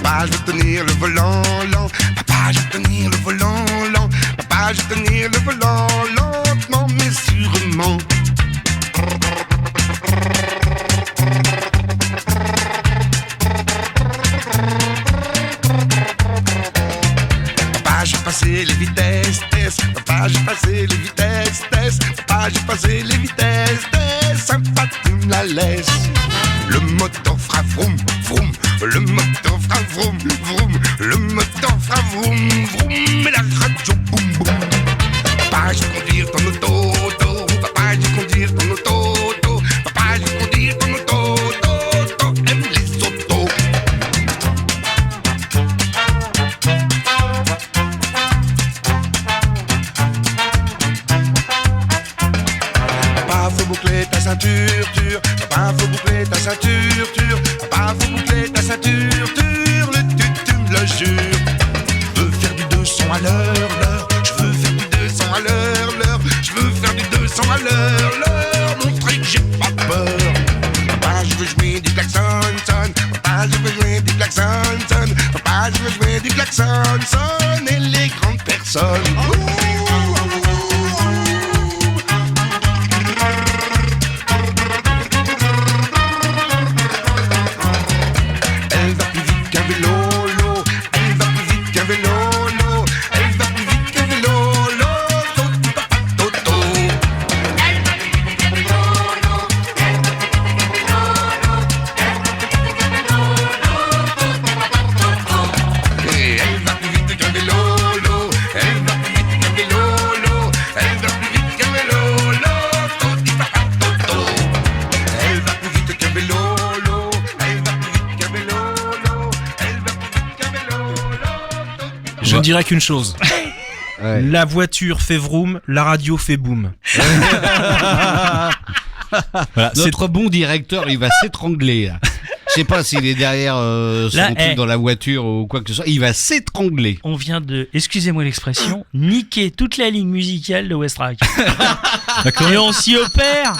Papa, je veux tenir le volant lent. Papa, je veux tenir le volant lent. Papa, je veux tenir le volant lentement mais sûrement. Papa, j'ai passé les vitesses, papa, j'ai passé les vitesses, papa, j'ai passé les vitesses, sympa, tu me la laisses. Le moteur fera vroom, vroom, le moteur fera vroom, vroom, le moteur fera vroom, vroom, et la radio boum, boum. Papa, je vais conduire ton auto, papa, je vais conduire ton auto, papa, je vais conduire ton auto, aime les autos. Papa, faut boucler ta ceinture, papa, faut boucler ta ceinture, papa, faut boucler ta ceinture, tu me le jures. Je veux faire du 200 à l'heure, je veux faire du 200 à l'heure, je veux faire du 200 à l'heure, montrer que j'ai pas peur. Papa, je veux jouer du klaxon, papa, je veux jouer du klaxon, papa, je veux jouer du klaxon, et les grandes personnes. Elle va plus vite qu'un vélo, l'eau. Elle va plus vite qu'un vélo, l'eau. Elle va plus vite qu'un vélo, l'eau. Toto. Elle va plus vite qu'un vélo, l'eau. Elle va plus vite qu'un vélo, l'eau. Elle va plus vite qu'un vélo, l'eau. Et elle va plus vite qu'un vélo, l'eau. Elle va plus vite qu'un vélo, l'eau. Elle va plus vite qu'un vélo, l'eau. Toto. Elle va plus vite qu'un vélo, l'eau. Elle va plus vite qu'un vélo, l'eau. Elle va plus vite qu'un vélo, l'eau. Je ne dirais qu'une chose. La voiture fait vroom, la radio fait boom. Voilà, c'est Notre bon directeur, il va s'étrangler là. Je sais pas s'il est derrière son Là, truc dans la voiture ou quoi que ce soit. Il va s'étrangler. On vient de, excusez-moi l'expression, niquer toute la ligne musicale de Westrack. Et on s'y opère.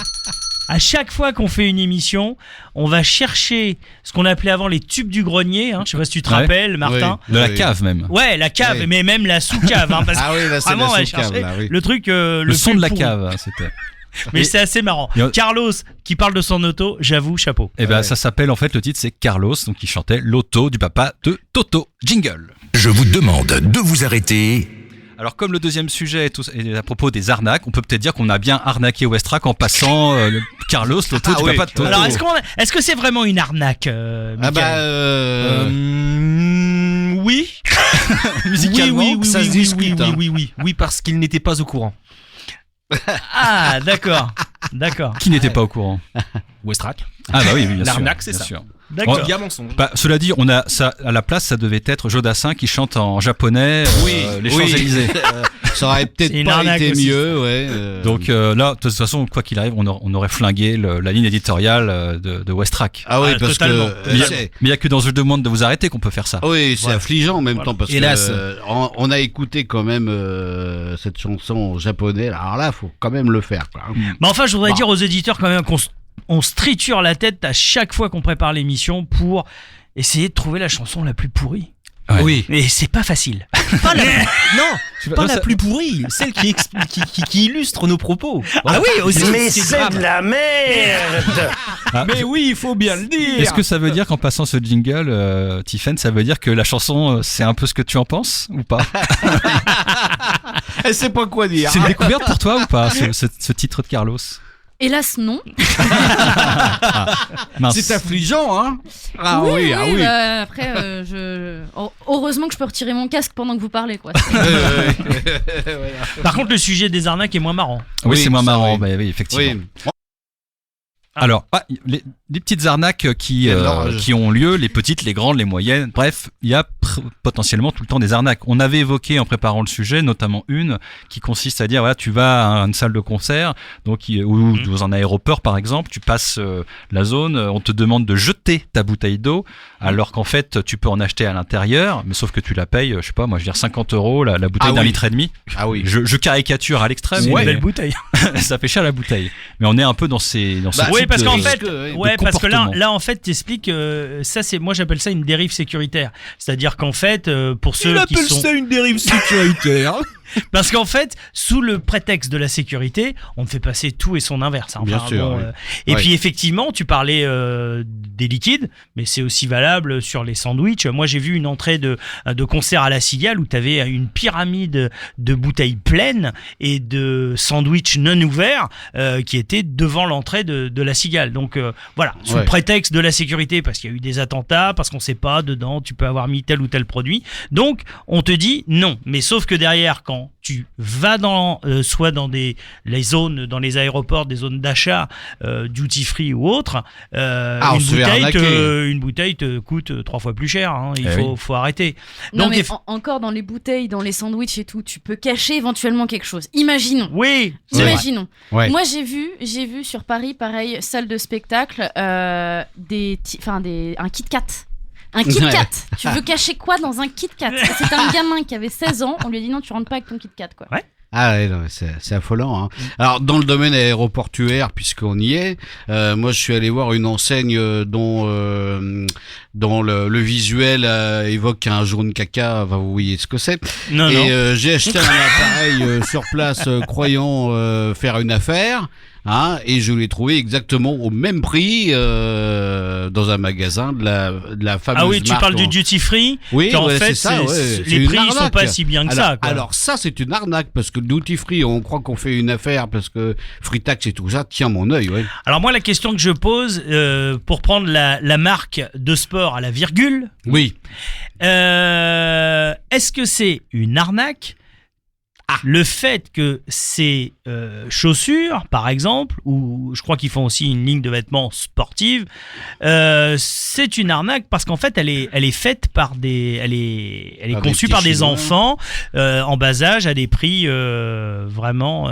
À chaque fois qu'on fait une émission, on va chercher ce qu'on appelait avant les tubes du grenier. Hein. Je sais pas si tu te Ouais. rappelles, Martin. de la cave même. Ouais, la cave, Oui. mais même la sous-cave. Hein, parce Ah oui, là c'est vraiment, on la va sous-cave, chercher là, oui. le truc. Le son plus de la pourri. cave, c'était. Mais Et- c'est assez marrant. Et- Carlos, qui parle de son auto, j'avoue, chapeau. Et ben ça s'appelle en fait, le titre c'est Carlos, donc il chantait l'auto du papa de Toto. Jingle. Je vous demande de vous arrêter. Alors comme le deuxième sujet est à propos des arnaques, on peut peut-être dire qu'on a bien arnaqué Westrack en passant le Carlos, l'auto du oui. papa de Toto. Alors, est-ce que c'est vraiment une arnaque, Ah bah Oui. musicalement, oui, ça se discute, hein. Oui, parce qu'il n'était pas au courant. Ah, d'accord. D'accord. qui n'était pas au courant. Westrack. Ah bah oui, bien sûr. L'arnaque, c'est bien ça. sûr. D'accord. Il y a mensonge. Bah, cela dit, on a ça à la place, ça devait être Jodassin qui chante en japonais les Champs-Élysées. ça aurait C'est peut-être une pas arnaque été aussi. mieux, ouais. Donc là, de toute façon, quoi qu'il arrive, on aurait flingué la ligne éditoriale de Westrack. ah oui, Ah, parce totalement. que Mais il y a que dans Je demande de vous arrêter qu'on peut faire ça. ah oui, c'est affligeant en même temps parce Hélas. que on a écouté quand même cette chanson en japonais. Alors là, faut quand même le faire, quoi. Mais enfin, je voudrais dire aux éditeurs quand même on se triture la tête à chaque fois qu'on prépare l'émission pour essayer de trouver la chanson la plus pourrie. Ouais. Oui. Mais c'est pas facile. Pas la plus pourrie, celle qui illustre nos propos. Ah oui, aussi. Mais c'est de la merde. Mais oui, il faut bien le dire. Est-ce que ça veut dire qu'en passant ce jingle, Tiffen, ça veut dire que la chanson, c'est un peu ce que tu en penses ou pas? Elle sait pas quoi dire. C'est une découverte pour toi ou pas, ce titre de Carlos? Hélas, non. Mince. C'est affligeant, hein? Oui. Après, heureusement que je peux retirer mon casque pendant que vous parlez, quoi. Par contre, le sujet des arnaques est moins marrant. Oui, c'est moins ça, marrant, oui. bah oui, effectivement. Oui. Alors, les petites arnaques qui ont lieu, les petites, les grandes, les moyennes, bref, il y a potentiellement tout le temps des arnaques. On avait évoqué en préparant le sujet, notamment une qui consiste à dire, voilà, tu vas à une salle de concert, donc ou dans un aéroport par exemple, tu passes la zone, on te demande de jeter ta bouteille d'eau, alors qu'en fait, tu peux en acheter à l'intérieur, mais sauf que tu la payes, je sais pas, moi je veux dire 50 € la bouteille d'un litre et demi. Ah oui. Je caricature à l'extrême. C'est une mais belle bouteille. ça fait cher la bouteille. Mais on est un peu dans ce Oui, type parce de- qu'en fait, de parce que comportement. là en fait, t'expliques, ça c'est, moi j'appelle ça une dérive sécuritaire. C'est-à-dire qu'en fait, pour ceux qui sont, une dérive sécuritaire. parce qu'en fait, sous le prétexte de la sécurité, on ne fait passer tout et son inverse. Hein. Bien sûr, oui. Et Ouais. puis effectivement, tu parlais des liquides, mais c'est aussi valable sur les sandwichs. Moi, j'ai vu une entrée de concert à la Cigale où tu avais une pyramide de bouteilles pleines et de sandwichs non ouverts qui étaient devant l'entrée de la Cigale. Donc voilà, sous Ouais. le prétexte de la sécurité, parce qu'il y a eu des attentats, parce qu'on ne sait pas dedans, tu peux avoir mis tel ou tel produit. Donc on te dit non. Mais sauf que derrière, quand tu vas soit dans les zones, dans les aéroports, des zones d'achat, duty free ou autre, on se fait une bouteille te coûte 3 fois plus cher. Hein. Il Eh faut arrêter. Non, Donc, mais encore dans les bouteilles, dans les sandwichs et tout, tu peux cacher éventuellement quelque chose. Imaginons. oui, Imaginons. Ouais. Moi, j'ai vu sur Paris, pareil, salle de spectacle, un Kit Kat. Un Kit Ouais. Kat. Tu veux cacher quoi dans un Kit Kat? C'est un gamin qui avait 16 ans. On lui a dit non, tu rentres pas avec ton Kit Kat, quoi. Ouais. Ah ouais, non, c'est affolant. Hein. Alors dans le domaine aéroportuaire, puisqu'on y est, moi je suis allé voir une enseigne dont le visuel évoque un jaune caca. Enfin, vous voyez ce que c'est. Non, non. Et j'ai acheté un appareil sur place, croyant faire une affaire. Hein, et je l'ai trouvé exactement au même prix dans un magasin de la fameuse Ah oui, tu marque, parles du duty free. Oui, qu'en ouais, fait, c'est ça, ouais. C'est les une prix ils sont arnaque. pas si bien que ça. Quoi. Alors ça, c'est une arnaque parce que le duty free, on croit qu'on fait une affaire parce que free tax et tout ça tient mon œil. Ouais. Alors moi, la question que je pose, pour prendre la marque de sport à la virgule, Oui. est-ce que c'est une arnaque? Le fait que ces chaussures, par exemple, ou je crois qu'ils font aussi une ligne de vêtements sportive, c'est une arnaque parce qu'en fait, elle est faite par elle est Par conçue des par petits des Chinois. enfants en bas âge à des prix vraiment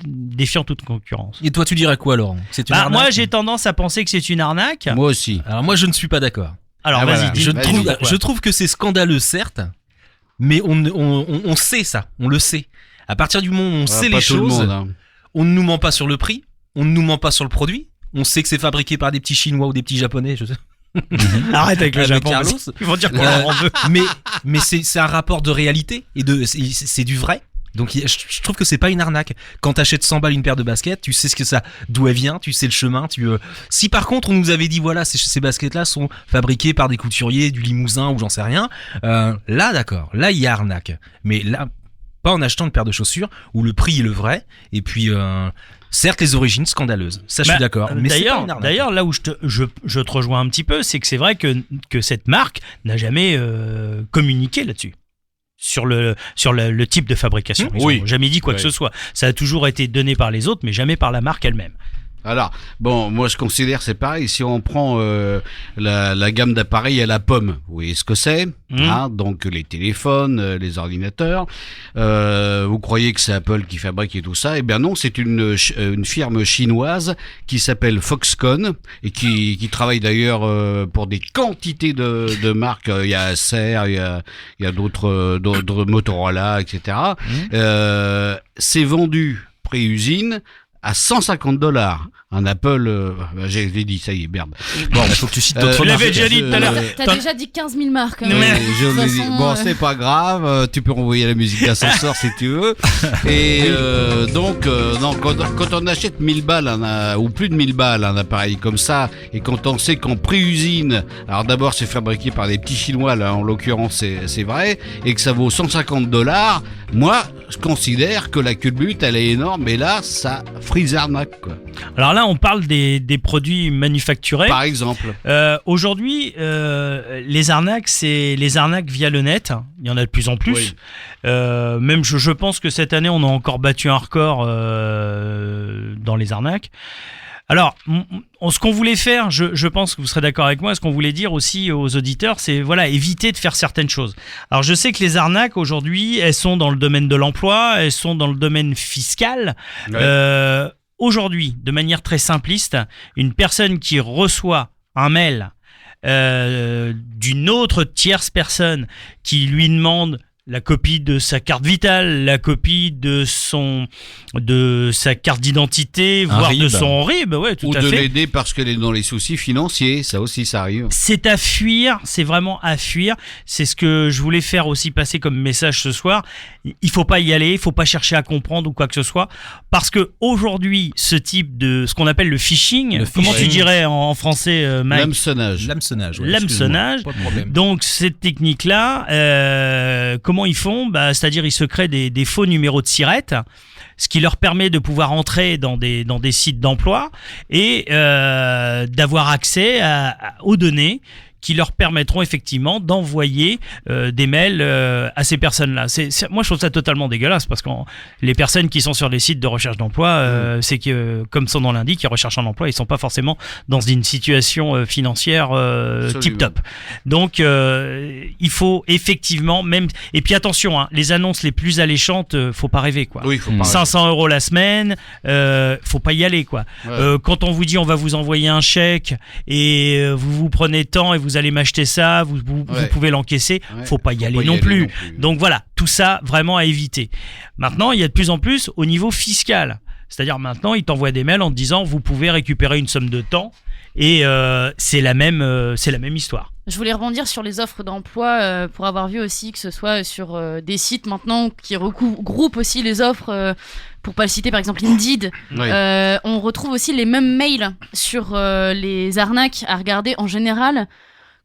défiant toute concurrence. Et toi, tu dirais quoi, Laurent? C'est une Bah, arnaque? moi, j'ai tendance à penser que c'est une arnaque. Moi aussi. Alors moi, je ne suis pas d'accord. Alors Ah, vas-y, voilà. dis. Je trouve que c'est scandaleux, certes, mais on sait ça, on le sait. À partir du moment où on sait Pas les tout le choses, monde, hein. on ne nous ment pas sur le prix, on ne nous ment pas sur le produit, on sait que c'est fabriqué par des petits Chinois ou des petits Japonais, je sais. Arrête avec le Avec Japon. Carlos. Ils vont dire qu'on leur en veut. mais c'est un rapport de réalité et c'est du vrai. Donc je trouve que c'est pas une arnaque. Quand t'achètes 100 balles une paire de baskets, tu sais d'où elle vient, tu sais le chemin. Si par contre on nous avait dit voilà ces baskets là sont fabriquées par des couturiers du Limousin ou j'en sais rien, là d'accord, là il y a arnaque. Mais là pas en achetant une paire de chaussures où le prix est le vrai et puis certes les origines scandaleuses. Ça je suis d'accord. Mais c'est pas une arnaque. D'ailleurs, là où je te rejoins un petit peu, c'est que c'est vrai que cette marque n'a jamais communiqué là-dessus. Sur le type de fabrication. Ils n'ont jamais dit quoi que ce soit. Ça a toujours été donné par les autres, mais jamais par la marque elle-même. Alors, bon, moi je considère c'est pareil. Si on prend la gamme d'appareils à la pomme, vous voyez ce que c'est, hein, donc les téléphones, les ordinateurs. Vous croyez que c'est Apple qui fabrique et tout ça? Eh bien non, c'est une firme chinoise qui s'appelle Foxconn et qui travaille d'ailleurs pour des quantités de marques. Il y a Acer, il y a d'autres Motorola, etc. C'est vendu pré-usine à $150. un Apple, j'ai dit, ça y est, merde. Bon, il faut que tu cites d'autres Tu marques. l'avais déjà dit tout à l'heure. T'as déjà dit 15 000 marques. hein. Oui, je De toute l'ai dit. façon, Bon, c'est pas grave, tu peux renvoyer la musique d'ascenseur si tu veux. Et donc, non, quand on achète 1000 balles, ou plus de 1000 balles, un appareil comme ça, et quand on sait qu'en pré-usine, alors d'abord c'est fabriqué par des petits Chinois, là en l'occurrence c'est vrai, et que ça vaut $150, moi je considère que la culbute elle est énorme, mais là ça frise arnaque, quoi. Alors là, on parle des produits manufacturés. Par exemple. Aujourd'hui, les arnaques, c'est les arnaques via le net. Il y en a de plus en plus. Oui. Même je pense que cette année, on a encore battu un record dans les arnaques. Alors, ce qu'on voulait faire, je pense que vous serez d'accord avec moi, ce qu'on voulait dire aussi aux auditeurs, c'est voilà, éviter de faire certaines choses. Alors, je sais que les arnaques, aujourd'hui, elles sont dans le domaine de l'emploi, elles sont dans le domaine fiscal. Ouais. Aujourd'hui, de manière très simpliste, une personne qui reçoit un mail d'une autre tierce personne qui lui demande la copie de sa carte vitale, la copie de sa carte d'identité, voire RIB. de son RIB, ouais, tout Ou à de fait. l'aider parce qu'elle est dans les soucis financiers, ça aussi ça arrive. C'est à fuir, c'est vraiment à fuir. C'est ce que je voulais faire aussi passer comme message ce soir. Il faut pas y aller, il faut pas chercher à comprendre ou quoi que ce soit, parce que aujourd'hui, ce type de, ce qu'on appelle le phishing, comment tu dirais en français, Mike? L'hameçonnage. L'hameçonnage. ouais, L'hameçonnage. excuse-moi, pas de problème. Donc cette technique-là, comment ils font? C'est-à-dire ils se créent des faux numéros de SIRET, ce qui leur permet de pouvoir entrer dans des sites d'emploi et d'avoir accès aux données qui leur permettront effectivement d'envoyer des mails à ces personnes-là. Moi, je trouve ça totalement dégueulasse parce que les personnes qui sont sur les sites de recherche d'emploi, c'est que, comme son nom l'indique, ils recherchent un emploi, ils sont pas forcément dans une situation financière tip-top. Donc, il faut effectivement même... Et puis attention, hein, les annonces les plus alléchantes, faut pas rêver, quoi. Oui, faut pas 500 € la semaine, faut pas y aller, quoi. Ouais. Quand on vous dit on va vous envoyer un chèque et vous prenez tant et vous allez m'acheter ça, vous pouvez l'encaisser, faut pas y aller non plus. Donc voilà, tout ça vraiment à éviter. Maintenant, il y a de plus en plus au niveau fiscal. C'est-à-dire maintenant, ils t'envoient des mails en te disant vous pouvez récupérer une somme de temps et c'est la même histoire. Je voulais rebondir sur les offres d'emploi pour avoir vu aussi que ce soit sur des sites maintenant qui regroupent aussi les offres. Pour pas le citer, par exemple Indeed, on retrouve aussi les mêmes mails sur les arnaques à regarder en général.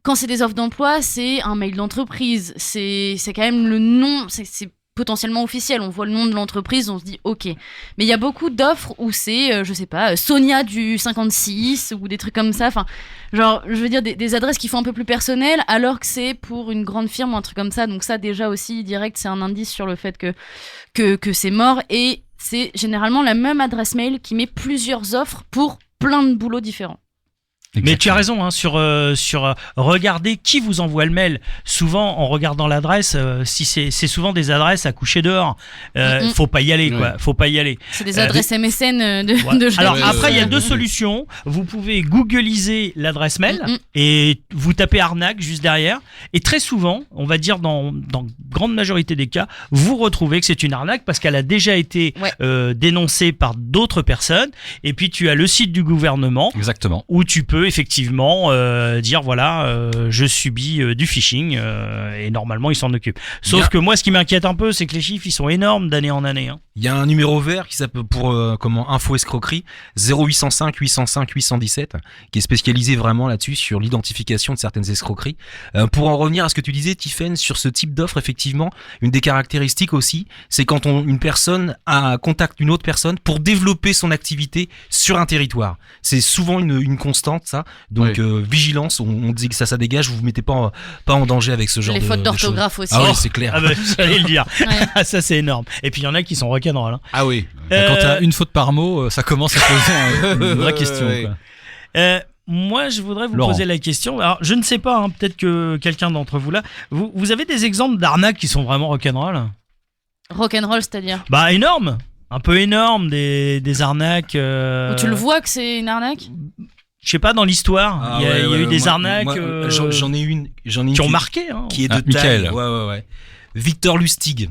Quand c'est des offres d'emploi, c'est un mail d'entreprise. C'est quand même le nom, c'est potentiellement officiel. On voit le nom de l'entreprise, on se dit ok. Mais il y a beaucoup d'offres où c'est, je sais pas, Sonia du 56 ou des trucs comme ça. Enfin, genre, je veux dire des adresses qui font un peu plus personnelles, alors que c'est pour une grande firme ou un truc comme ça. Donc ça, déjà aussi, direct, c'est un indice sur le fait que c'est mort. Et c'est généralement la même adresse mail qui met plusieurs offres pour plein de boulots différents. Exactement. Mais tu as raison hein, sur regarder qui vous envoie le mail. Souvent, en regardant l'adresse, si c'est souvent des adresses à coucher dehors, faut pas y aller, quoi. Faut pas y aller. C'est des adresses MSN de gens. Alors après, il y a deux solutions. Vous pouvez googliser l'adresse mail et vous tapez arnaque juste derrière. Et très souvent, on va dire dans grande majorité des cas, vous retrouvez que c'est une arnaque parce qu'elle a déjà été dénoncée par d'autres personnes. Et puis tu as le site du gouvernement, exactement, où tu peux effectivement dire voilà, je subis du phishing et normalement ils s'en occupent. Sauf que moi, ce qui m'inquiète un peu, c'est que les chiffres ils sont énormes d'année en année. Hein. Il y a un numéro vert qui s'appelle pour info escroquerie 0805 805 817 qui est spécialisé vraiment là-dessus sur l'identification de certaines escroqueries. Pour en revenir à ce que tu disais, Tiffaine, sur ce type d'offre, effectivement, une des caractéristiques aussi, c'est quand une personne contacte une autre personne pour développer son activité sur un territoire. C'est souvent une constante, ça. Donc vigilance, on dit que ça dégage, vous vous mettez pas en danger avec ce genre de choses. Les fautes d'orthographe aussi. Ah oui, c'est clair. Ah bah, j'allais le dire. Ça c'est énorme. Et puis il y en a qui sont rock'n'roll. Hein. Ah oui. Quand t'as une faute par mot, ça commence à poser une vraie question. Quoi. Moi, je voudrais vous poser la question. Alors, je ne sais pas, hein, peut-être que quelqu'un d'entre vous là, vous avez des exemples d'arnaques qui sont vraiment rock'n'roll? Rock'n'roll, c'est-à-dire? Bah énorme, un peu énorme, des arnaques. Où tu le vois que c'est une arnaque? Je sais pas, dans l'histoire, il y a eu des arnaques. J'en ai une qui ont marqué, hein. qui est de taille. Ouais. Victor Lustig.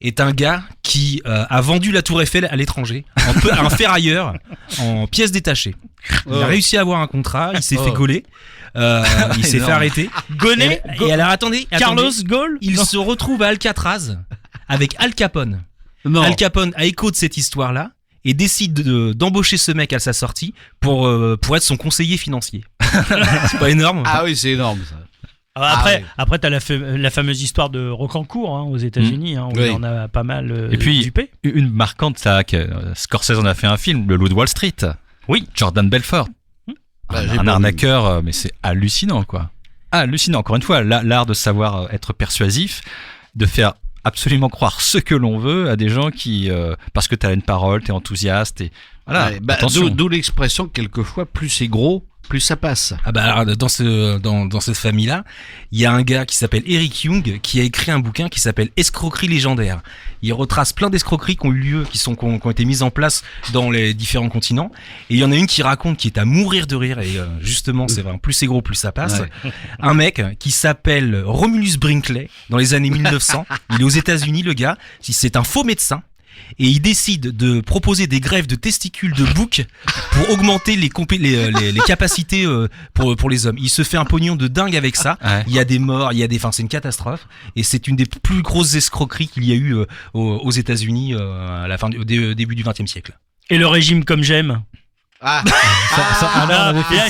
est un gars qui a vendu la Tour Eiffel à l'étranger, à un ferrailleur en pièces détachées. Il a réussi à avoir un contrat, il s'est fait gauler, il s'est fait arrêter. Gonnet. Et alors attendez, Carlos Ghosn. il se retrouve à Alcatraz avec Al Capone. Non. Al Capone a écho de cette histoire-là et décide d'embaucher ce mec à sa sortie pour être son conseiller financier. C'est pas énorme? Ah oui, c'est énorme ça. Après, t'as la fameuse histoire de Rocancourt aux États-Unis, où Oui. on a pas mal Et puis, dupé. une marquante, ça, que Scorsese en a fait un film, Le Loup de Wall Street. Oui. Jordan Belfort. Un arnaqueur, mais c'est hallucinant, quoi. Hallucinant. Encore une fois, l'art de savoir être persuasif, de faire absolument croire ce que l'on veut à des gens qui, parce que t'as une parole, t'es enthousiaste, et voilà. Ouais, attention. d'où l'expression, quelquefois, plus c'est gros, plus ça passe. Ah bah alors, dans cette famille-là, il y a un gars qui s'appelle Eric Young qui a écrit un bouquin qui s'appelle Escroquerie légendaire. Il retrace plein d'escroqueries qui ont eu lieu, qui ont été mises en place dans les différents continents. Et il y en a une qui raconte, qui est à mourir de rire, et justement, c'est vrai, plus c'est gros, plus ça passe. Ouais. Un mec qui s'appelle Romulus Brinkley, dans les années 1900. Il est aux États-Unis, le gars. C'est un faux médecin. Et il décide de proposer des greffes de testicules de bouc pour augmenter les capacités pour les hommes. Il se fait un pognon de dingue avec ça. Ouais. Il y a des morts, c'est une catastrophe. Et c'est une des plus grosses escroqueries qu'il y a eu aux États-Unis à la fin au début du XXe siècle. Et le régime comme j'aime.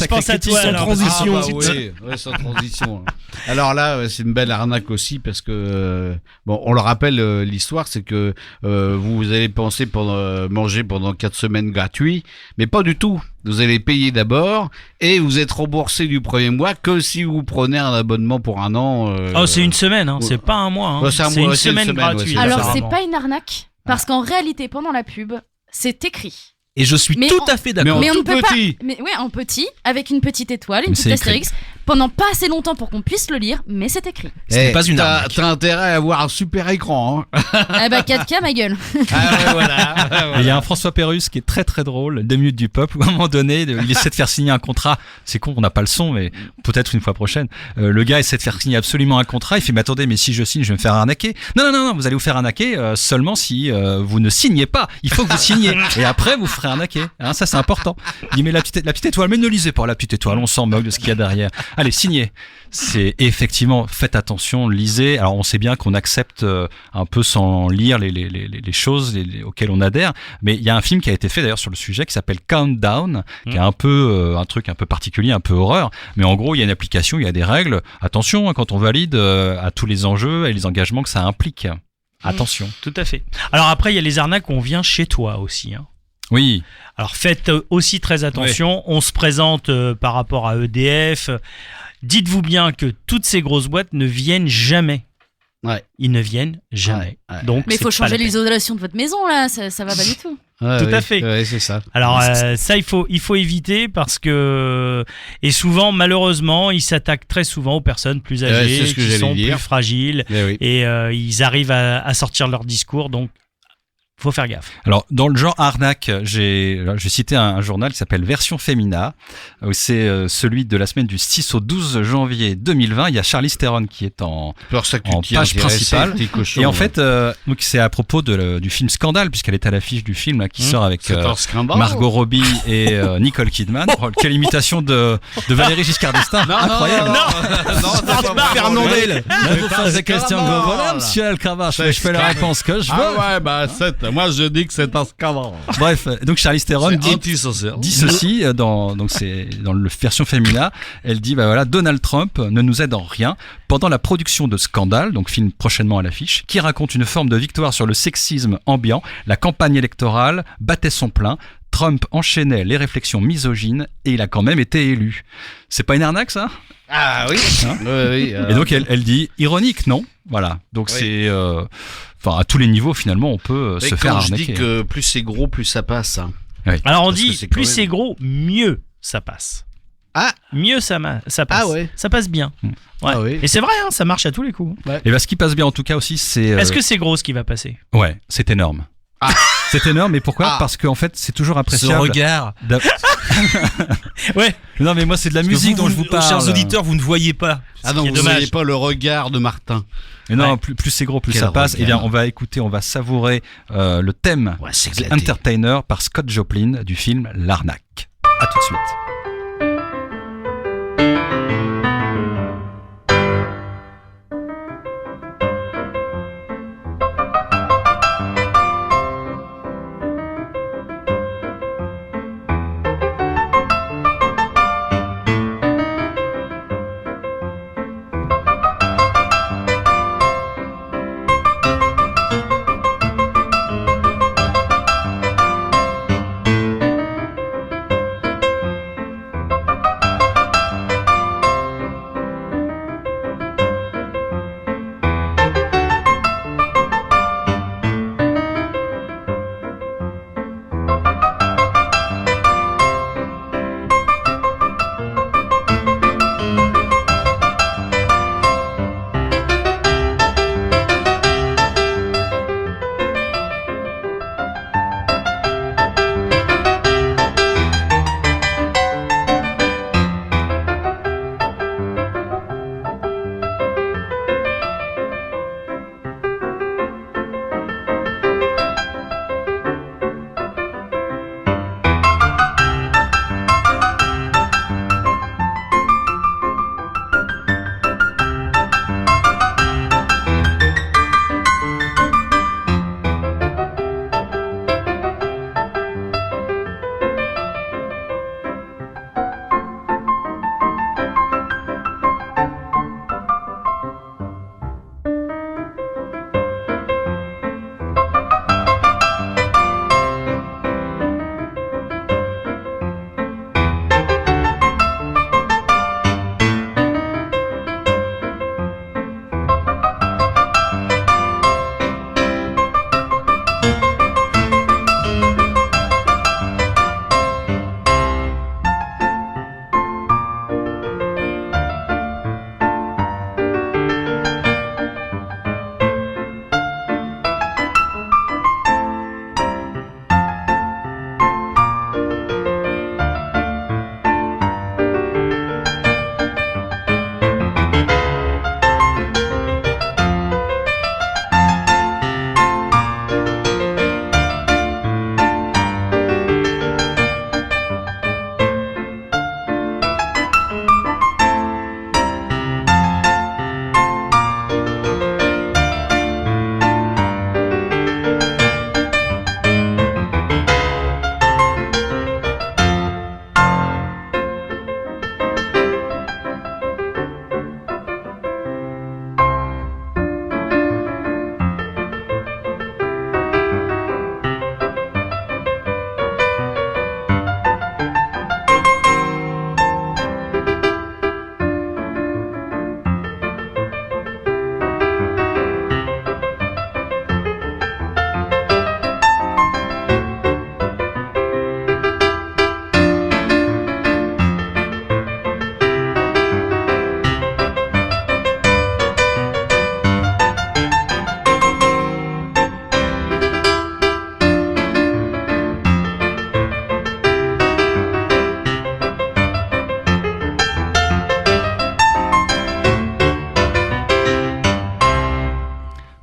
Je pense à toi. Sans alors, transition. parce que- Oui, sans transition. Alors là, c'est une belle arnaque aussi parce que, on le rappelle, l'histoire, c'est que vous allez penser manger pendant 4 semaines gratuit, mais pas du tout. Vous allez payer d'abord et vous êtes remboursé du premier mois que si vous prenez un abonnement pour un an. c'est une semaine, c'est pas un mois. Ouais, c'est un c'est mois, une c'est une semaine semaine, gratuite. ouais, Alors, c'est apparemment. pas une arnaque, parce qu'en réalité, pendant la pub, c'est écrit. Et je suis Mais tout on- à fait d'accord. Mais en on tout ne peut petit. pas. Mais ouais, en petit, avec une petite étoile, une Mais petite c'est écrit. astérix, pendant pas assez longtemps pour qu'on puisse le lire, mais c'est écrit. Ce n'est pas une arnaque. T'as intérêt à avoir un super écran. Hein. Ah bah 4K, ma gueule. Ah ouais, voilà. Et il y a un François Pérusse qui est très très drôle, 2 minutes du peuple, où à un moment donné, il essaie de faire signer un contrat. C'est con, on n'a pas le son, mais peut-être une fois prochaine. Le gars essaie de faire signer absolument un contrat. Il fait, mais attendez, mais si je signe, je vais me faire arnaquer. Non, vous allez vous faire arnaquer seulement si vous ne signez pas. Il faut que vous signiez. Et après, vous ferez arnaquer. Hein, ça, c'est important. Il dit, mais la petite étoile, mais ne lisez pas la petite étoile, on s'en moque de ce qu'il y a derrière. Allez, signez. C'est effectivement, faites attention, lisez. Alors, on sait bien qu'on accepte un peu sans lire les choses auxquelles on adhère. Mais il y a un film qui a été fait d'ailleurs sur le sujet qui s'appelle Countdown, qui est un peu un truc un peu particulier, un peu horreur. Mais en gros, il y a une application, il y a des règles. Attention, quand on valide à tous les enjeux et les engagements que ça implique. Attention. Tout à fait. Alors après, il y a les arnaques où on vient chez toi aussi. Oui. Alors faites aussi très attention. On se présente par rapport à EDF. Dites-vous bien que toutes ces grosses boîtes ne viennent jamais. Ouais. Ils ne viennent jamais. Ouais. Donc, Mais il c'est faut pas changer la peine. l'isolation de votre maison, là, ça va pas du tout. Ouais, Tout oui. à fait. Ouais, c'est ça. Alors ça, il faut éviter parce que et souvent, malheureusement, ils s'attaquent très souvent aux personnes plus âgées, c'est ce que qui j'allais sont dire. plus fragiles, Eh oui. et ils arrivent à sortir leur discours. Donc, faut faire gaffe. Alors, dans le genre arnaque, j'ai cité un journal qui s'appelle Version Femina. C'est celui de la semaine du 6 au 12 janvier 2020. Il y a Charlize Theron qui est en page principale. Et en fait, donc c'est à propos du film Scandale, puisqu'elle est à l'affiche du film là, qui sort avec C'est un scandale. Margot Robbie et Nicole Kidman. Oh, quelle imitation de Valérie Giscard d'Estaing. Incroyable. Fernandel. Vous faites Christian Govola, monsieur Alcavache, mais je fais la réponse que je veux. Ah ouais, moi je dis que c'est un scandale. Bref, donc Charlize Theron Antisocial. dit ceci donc c'est dans le version féminin. Elle dit Donald Trump ne nous aide en rien pendant la production de Scandale, donc film prochainement à l'affiche, qui raconte une forme de victoire sur le sexisme ambiant. La campagne électorale battait son plein. Trump enchaînait les réflexions misogynes et il a quand même été élu. C'est pas une arnaque, ça? Ah oui. Hein Oui. Et donc elle dit ironique, non? Voilà. Donc c'est à tous les niveaux finalement on peut se faire arnaquer. Je dis que plus c'est gros, plus ça passe. Hein. Oui. Alors on Parce que dit c'est plus quand même- c'est gros, mieux ça passe. Ah. Mieux ça passe. Ah ouais. Ça passe bien. Ouais. Ah oui. Et c'est vrai, ça marche à tous les coups. Et ce qui passe bien en tout cas aussi, c'est. Est-ce que c'est gros ce qui va passer? Ouais, c'est énorme. Ah. C'est énorme, mais pourquoi? Ah. Parce qu'en fait, c'est toujours Ce appréciable. regard. Ouais. Non, mais moi, c'est de la musique dont je vous parle. Chers auditeurs, vous ne voyez pas. Ah non, vous n'avez pas le regard de Martin. Mais non, plus c'est gros, plus Quel ça passe. regard. Eh bien, on va écouter, on va savourer le thème The Entertainer par Scott Joplin du film L'Arnaque. À tout de suite.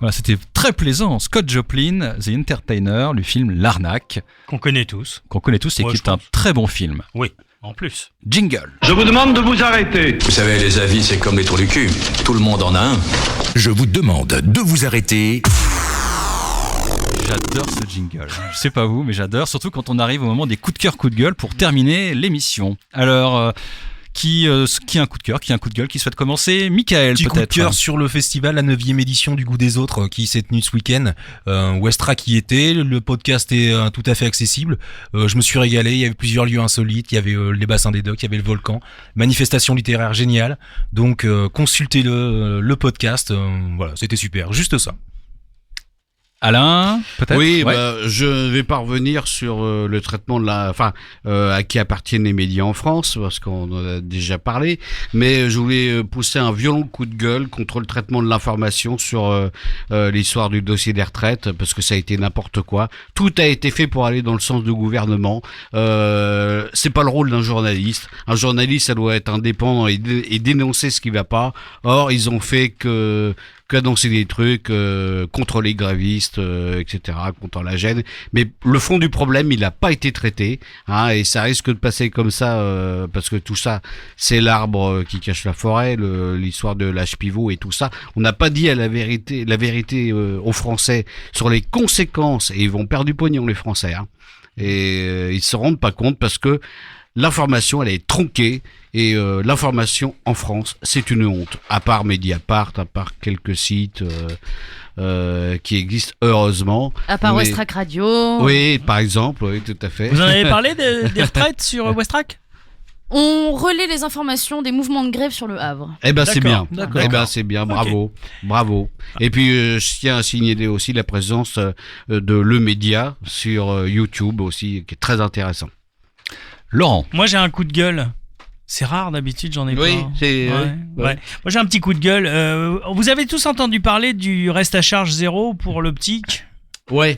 Voilà, c'était très plaisant. Scott Joplin, The Entertainer, le film L'Arnaque. Qu'on connaît tous. Qu'on connaît tous et qui est un très bon film. Oui, en plus. Jingle. Je vous demande de vous arrêter. Vous savez, les avis, c'est comme les trous du cul. Tout le monde en a un. Je vous demande de vous arrêter. J'adore ce jingle. Je sais pas vous, mais j'adore. Surtout quand on arrive au moment des coups de cœur, coups de gueule pour terminer l'émission. Alors... Qui a un coup de cœur, qui a un coup de gueule, qui souhaite commencer? Michael, petit peut-être. Petit coup de cœur sur le festival, la 9e édition du Goût des Autres, qui s'est tenue ce week-end. Westra qui y était, le podcast est tout à fait accessible. Je me suis régalé, il y avait plusieurs lieux insolites, il y avait les bassins des docks, il y avait le volcan, manifestation littéraire géniale. Donc consultez le podcast, voilà, c'était super, juste ça. Alain, peut-être. Oui, Ouais. je ne vais pas revenir sur le traitement de à qui appartiennent les médias en France, parce qu'on en a déjà parlé, mais je voulais pousser un violent coup de gueule contre le traitement de l'information sur l'histoire du dossier des retraites, parce que ça a été n'importe quoi. Tout a été fait pour aller dans le sens du gouvernement. C'est pas le rôle d'un journaliste. Un journaliste, ça doit être indépendant et dénoncer ce qui va pas. Or, ils ont fait qu'annoncer des trucs contre les grévistes, etc., contre la gêne. Mais le fond du problème, il n'a pas été traité, hein, et ça risque de passer comme ça, parce que tout ça, c'est l'arbre qui cache la forêt, l'histoire de l'âge pivot et tout ça. On n'a pas dit la vérité aux Français sur les conséquences, et ils vont perdre du pognon, les Français, hein. Et ils se rendent pas compte parce que l'information, elle est tronquée. Et l'information en France, c'est une honte. À part Mediapart, à part quelques sites qui existent heureusement. À part Westrack Radio. Oui, par exemple, oui, tout à fait. Vous en avez parlé des retraites sur Westrack ? On relaie les informations des mouvements de grève sur le Havre. Eh ben c'est bien. D'accord. Eh ben c'est bien. Bravo, bravo. Et puis je tiens à signaler aussi la présence de Le Média sur YouTube aussi, qui est très intéressant. Laurent. Moi, j'ai un coup de gueule. C'est rare, d'habitude, j'en ai pas. Oui, c'est... Ouais. Moi, j'ai un petit coup de gueule. Vous avez tous entendu parler du reste à charge zéro pour l'optique ? Ouais.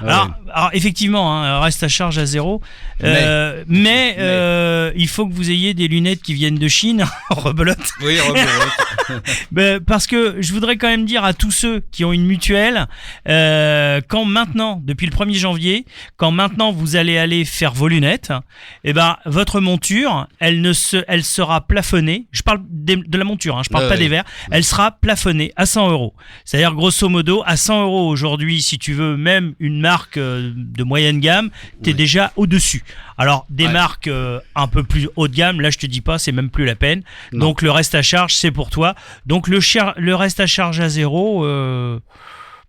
Alors, effectivement, hein, reste à charge à zéro. Mais il faut que vous ayez des lunettes qui viennent de Chine. Rebelote. Oui, rebelote. Parce que je voudrais quand même dire à tous ceux qui ont une mutuelle, quand maintenant, depuis le 1er janvier, quand maintenant vous allez faire vos lunettes, votre monture, elle sera plafonnée. Je parle de la monture, hein, je parle pas des verres. Elle sera plafonnée à 100 €. C'est-à-dire, grosso modo, à 100 € aujourd'hui, si tu veux même une marque de moyenne gamme, t'es déjà au-dessus. Alors, des marques un peu plus haut de gamme, là, je te dis pas, c'est même plus la peine. Non. Donc, le reste à charge, c'est pour toi. Donc, le reste à charge à zéro,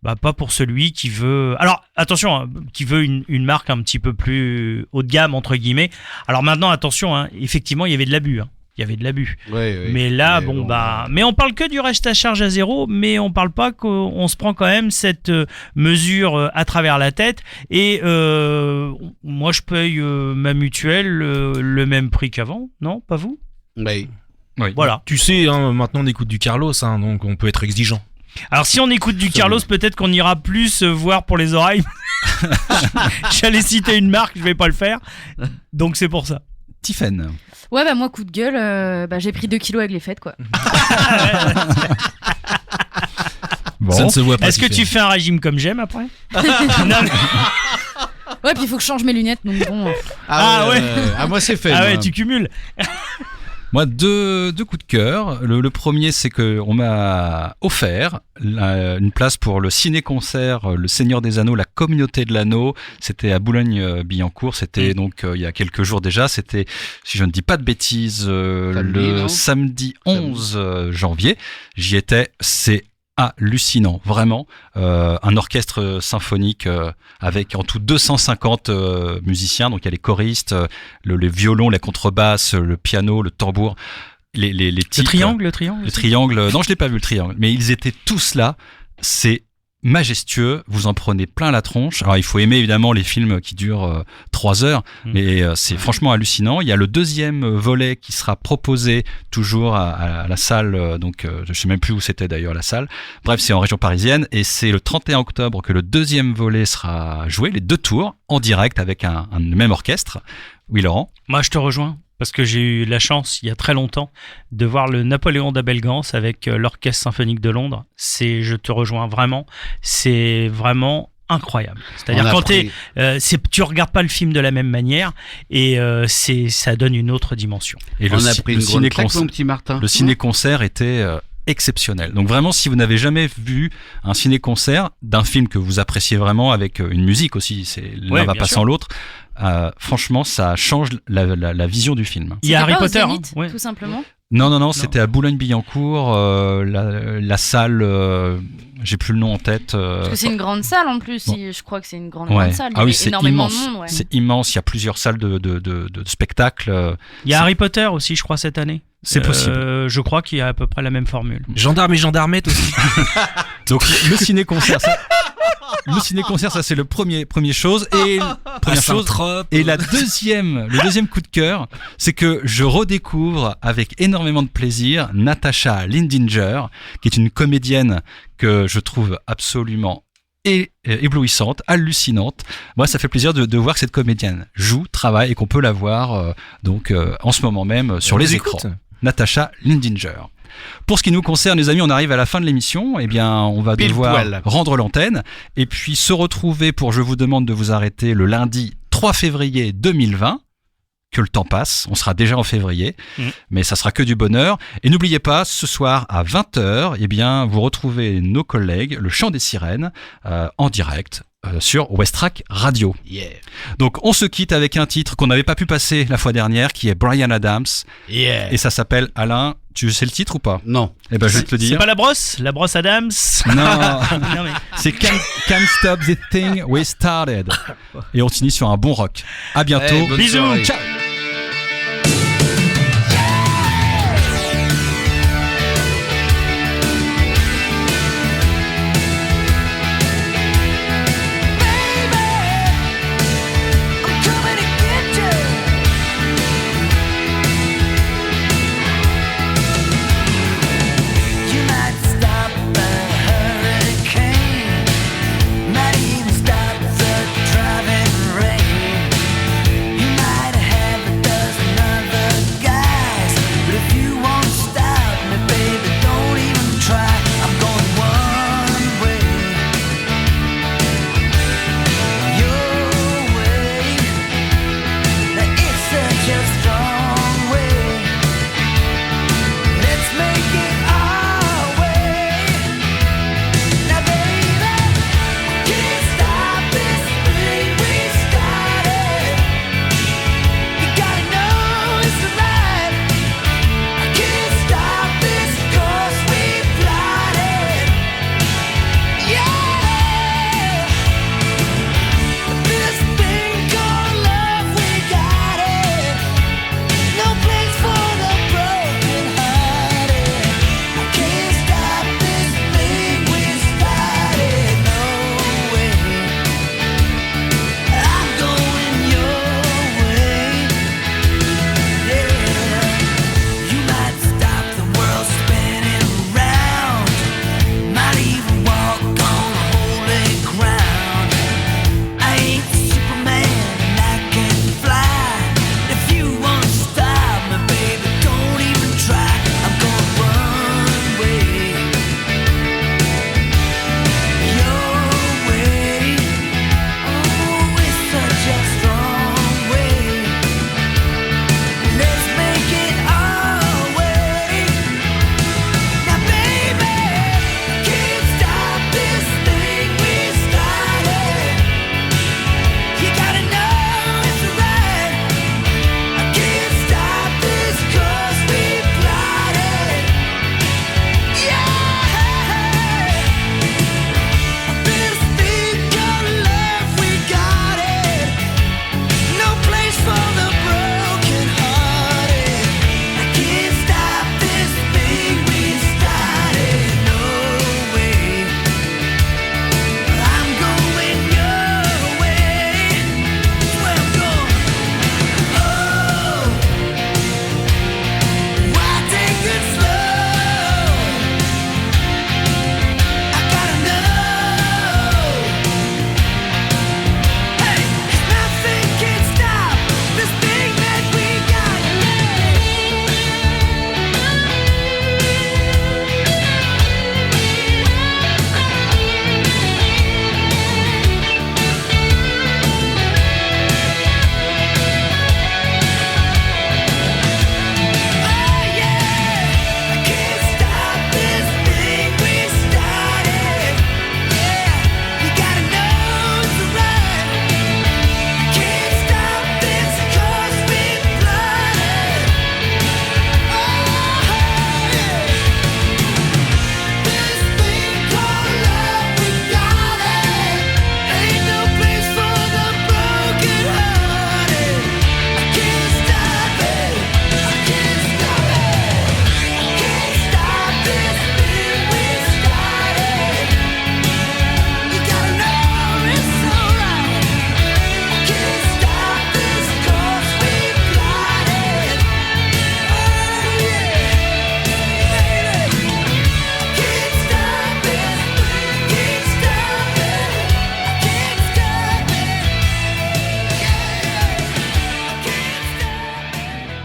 pas pour celui qui veut... Alors, attention, hein, qui veut une marque un petit peu plus haut de gamme, entre guillemets. Alors maintenant, attention, hein, effectivement, il y avait de l'abus. Hein. Il y avait de l'abus. Oui. Mais là, mais on parle que du reste à charge à zéro, mais on parle pas qu'on se prend quand même cette mesure à travers la tête. Et moi, je paye ma mutuelle le même prix qu'avant, non? Pas vous? Oui. Voilà. Tu sais, hein, maintenant on écoute du Carlos, hein, donc on peut être exigeant. Alors si on écoute du Carlos, peut-être qu'on ira plus voir pour les oreilles. J'allais citer une marque, je vais pas le faire. Donc c'est pour ça. Tiffen. Ouais, moi, coup de gueule, j'ai pris 2 kilos avec les fêtes, quoi. Bon. Ça ne se voit pas. Est-ce que tu fais un régime comme j'aime après? Non, mais... Ouais, puis il faut que je change mes lunettes, donc bon. Ouais. Moi, c'est fait. Ah ouais, tu cumules. Moi, deux coups de cœur. Le premier, c'est qu'on m'a offert une place pour le ciné-concert Le Seigneur des Anneaux, la communauté de l'anneau. C'était à Boulogne-Billancourt. C'était donc il y a quelques jours déjà. C'était, si je ne dis pas de bêtises, le samedi 11 janvier. J'y étais. C'est hallucinant, vraiment. Un orchestre symphonique avec en tout 250 musiciens, donc il y a les choristes, les violons, la contrebasse, le piano, le tambour, les titres. Le triangle, non, je l'ai pas vu le triangle, mais ils étaient tous là. C'est majestueux, vous en prenez plein la tronche. Alors il faut aimer évidemment les films qui durent 3 heures, mais c'est franchement hallucinant. Il y a le deuxième volet qui sera proposé toujours à la salle, donc je sais même plus où c'était d'ailleurs la salle. Bref, c'est en région parisienne et c'est le 31 octobre que le deuxième volet sera joué, les 2 tours en direct avec un même orchestre. Oui, Laurent? Moi je te rejoins. Parce que j'ai eu la chance, il y a très longtemps, de voir le Napoléon d'Abelgance avec l'Orchestre Symphonique de Londres. Je te rejoins vraiment. C'est vraiment incroyable. C'est-à-dire tu regardes pas le film de la même manière et ça donne une autre dimension. Et on a pris une grande claque, mon petit Martin. Le ciné-concert était exceptionnel. Donc vraiment, si vous n'avez jamais vu un ciné-concert d'un film que vous appréciez vraiment avec une musique aussi, l'un va pas sans l'autre. Franchement, ça change la vision du film. Il y a Harry Potter, tout simplement. Non, c'était à Boulogne-Billancourt, la salle, j'ai plus le nom en tête. Parce que c'est une grande salle en plus, je crois que c'est une grande salle. Ah oui, c'est énormément immense. de monde. Ouais. C'est immense, il y a plusieurs salles de spectacles. Il y a Harry Potter aussi, je crois, cette année. C'est possible. Je crois qu'il y a à peu près la même formule. Gendarme et gendarmette aussi. Donc le ciné-concert, le ciné-concert, ça c'est le première chose. Et première chose. Et le deuxième coup de cœur, c'est que je redécouvre avec énormément de plaisir Natasha Lindinger, qui est une comédienne que je trouve absolument éblouissante, hallucinante. Moi, ça fait plaisir de voir que cette comédienne joue, travaille et qu'on peut la voir en ce moment même sur les écrans. Natasha Lindinger. Pour ce qui nous concerne, les amis, on arrive à la fin de l'émission. Eh bien, on va devoir rendre l'antenne et puis se retrouver pour Je vous demande de vous arrêter le lundi 3 février 2020. Que le temps passe, on sera déjà en février, mais ça sera que du bonheur. Et n'oubliez pas, ce soir à 20h, eh bien, vous retrouvez nos collègues, le Chant des Sirènes, en direct sur Westrack Radio. Yeah. Donc on se quitte avec un titre qu'on n'avait pas pu passer la fois dernière, qui est Bryan Adams. Yeah. Et ça s'appelle, Alain, tu sais le titre ou pas? Non. Eh ben je vais te le dire. C'est pas la brosse Adams? Non, c'est Can't Stop the Thing We Started. Et on finit sur un bon rock. À bientôt. Bisous. Ciao.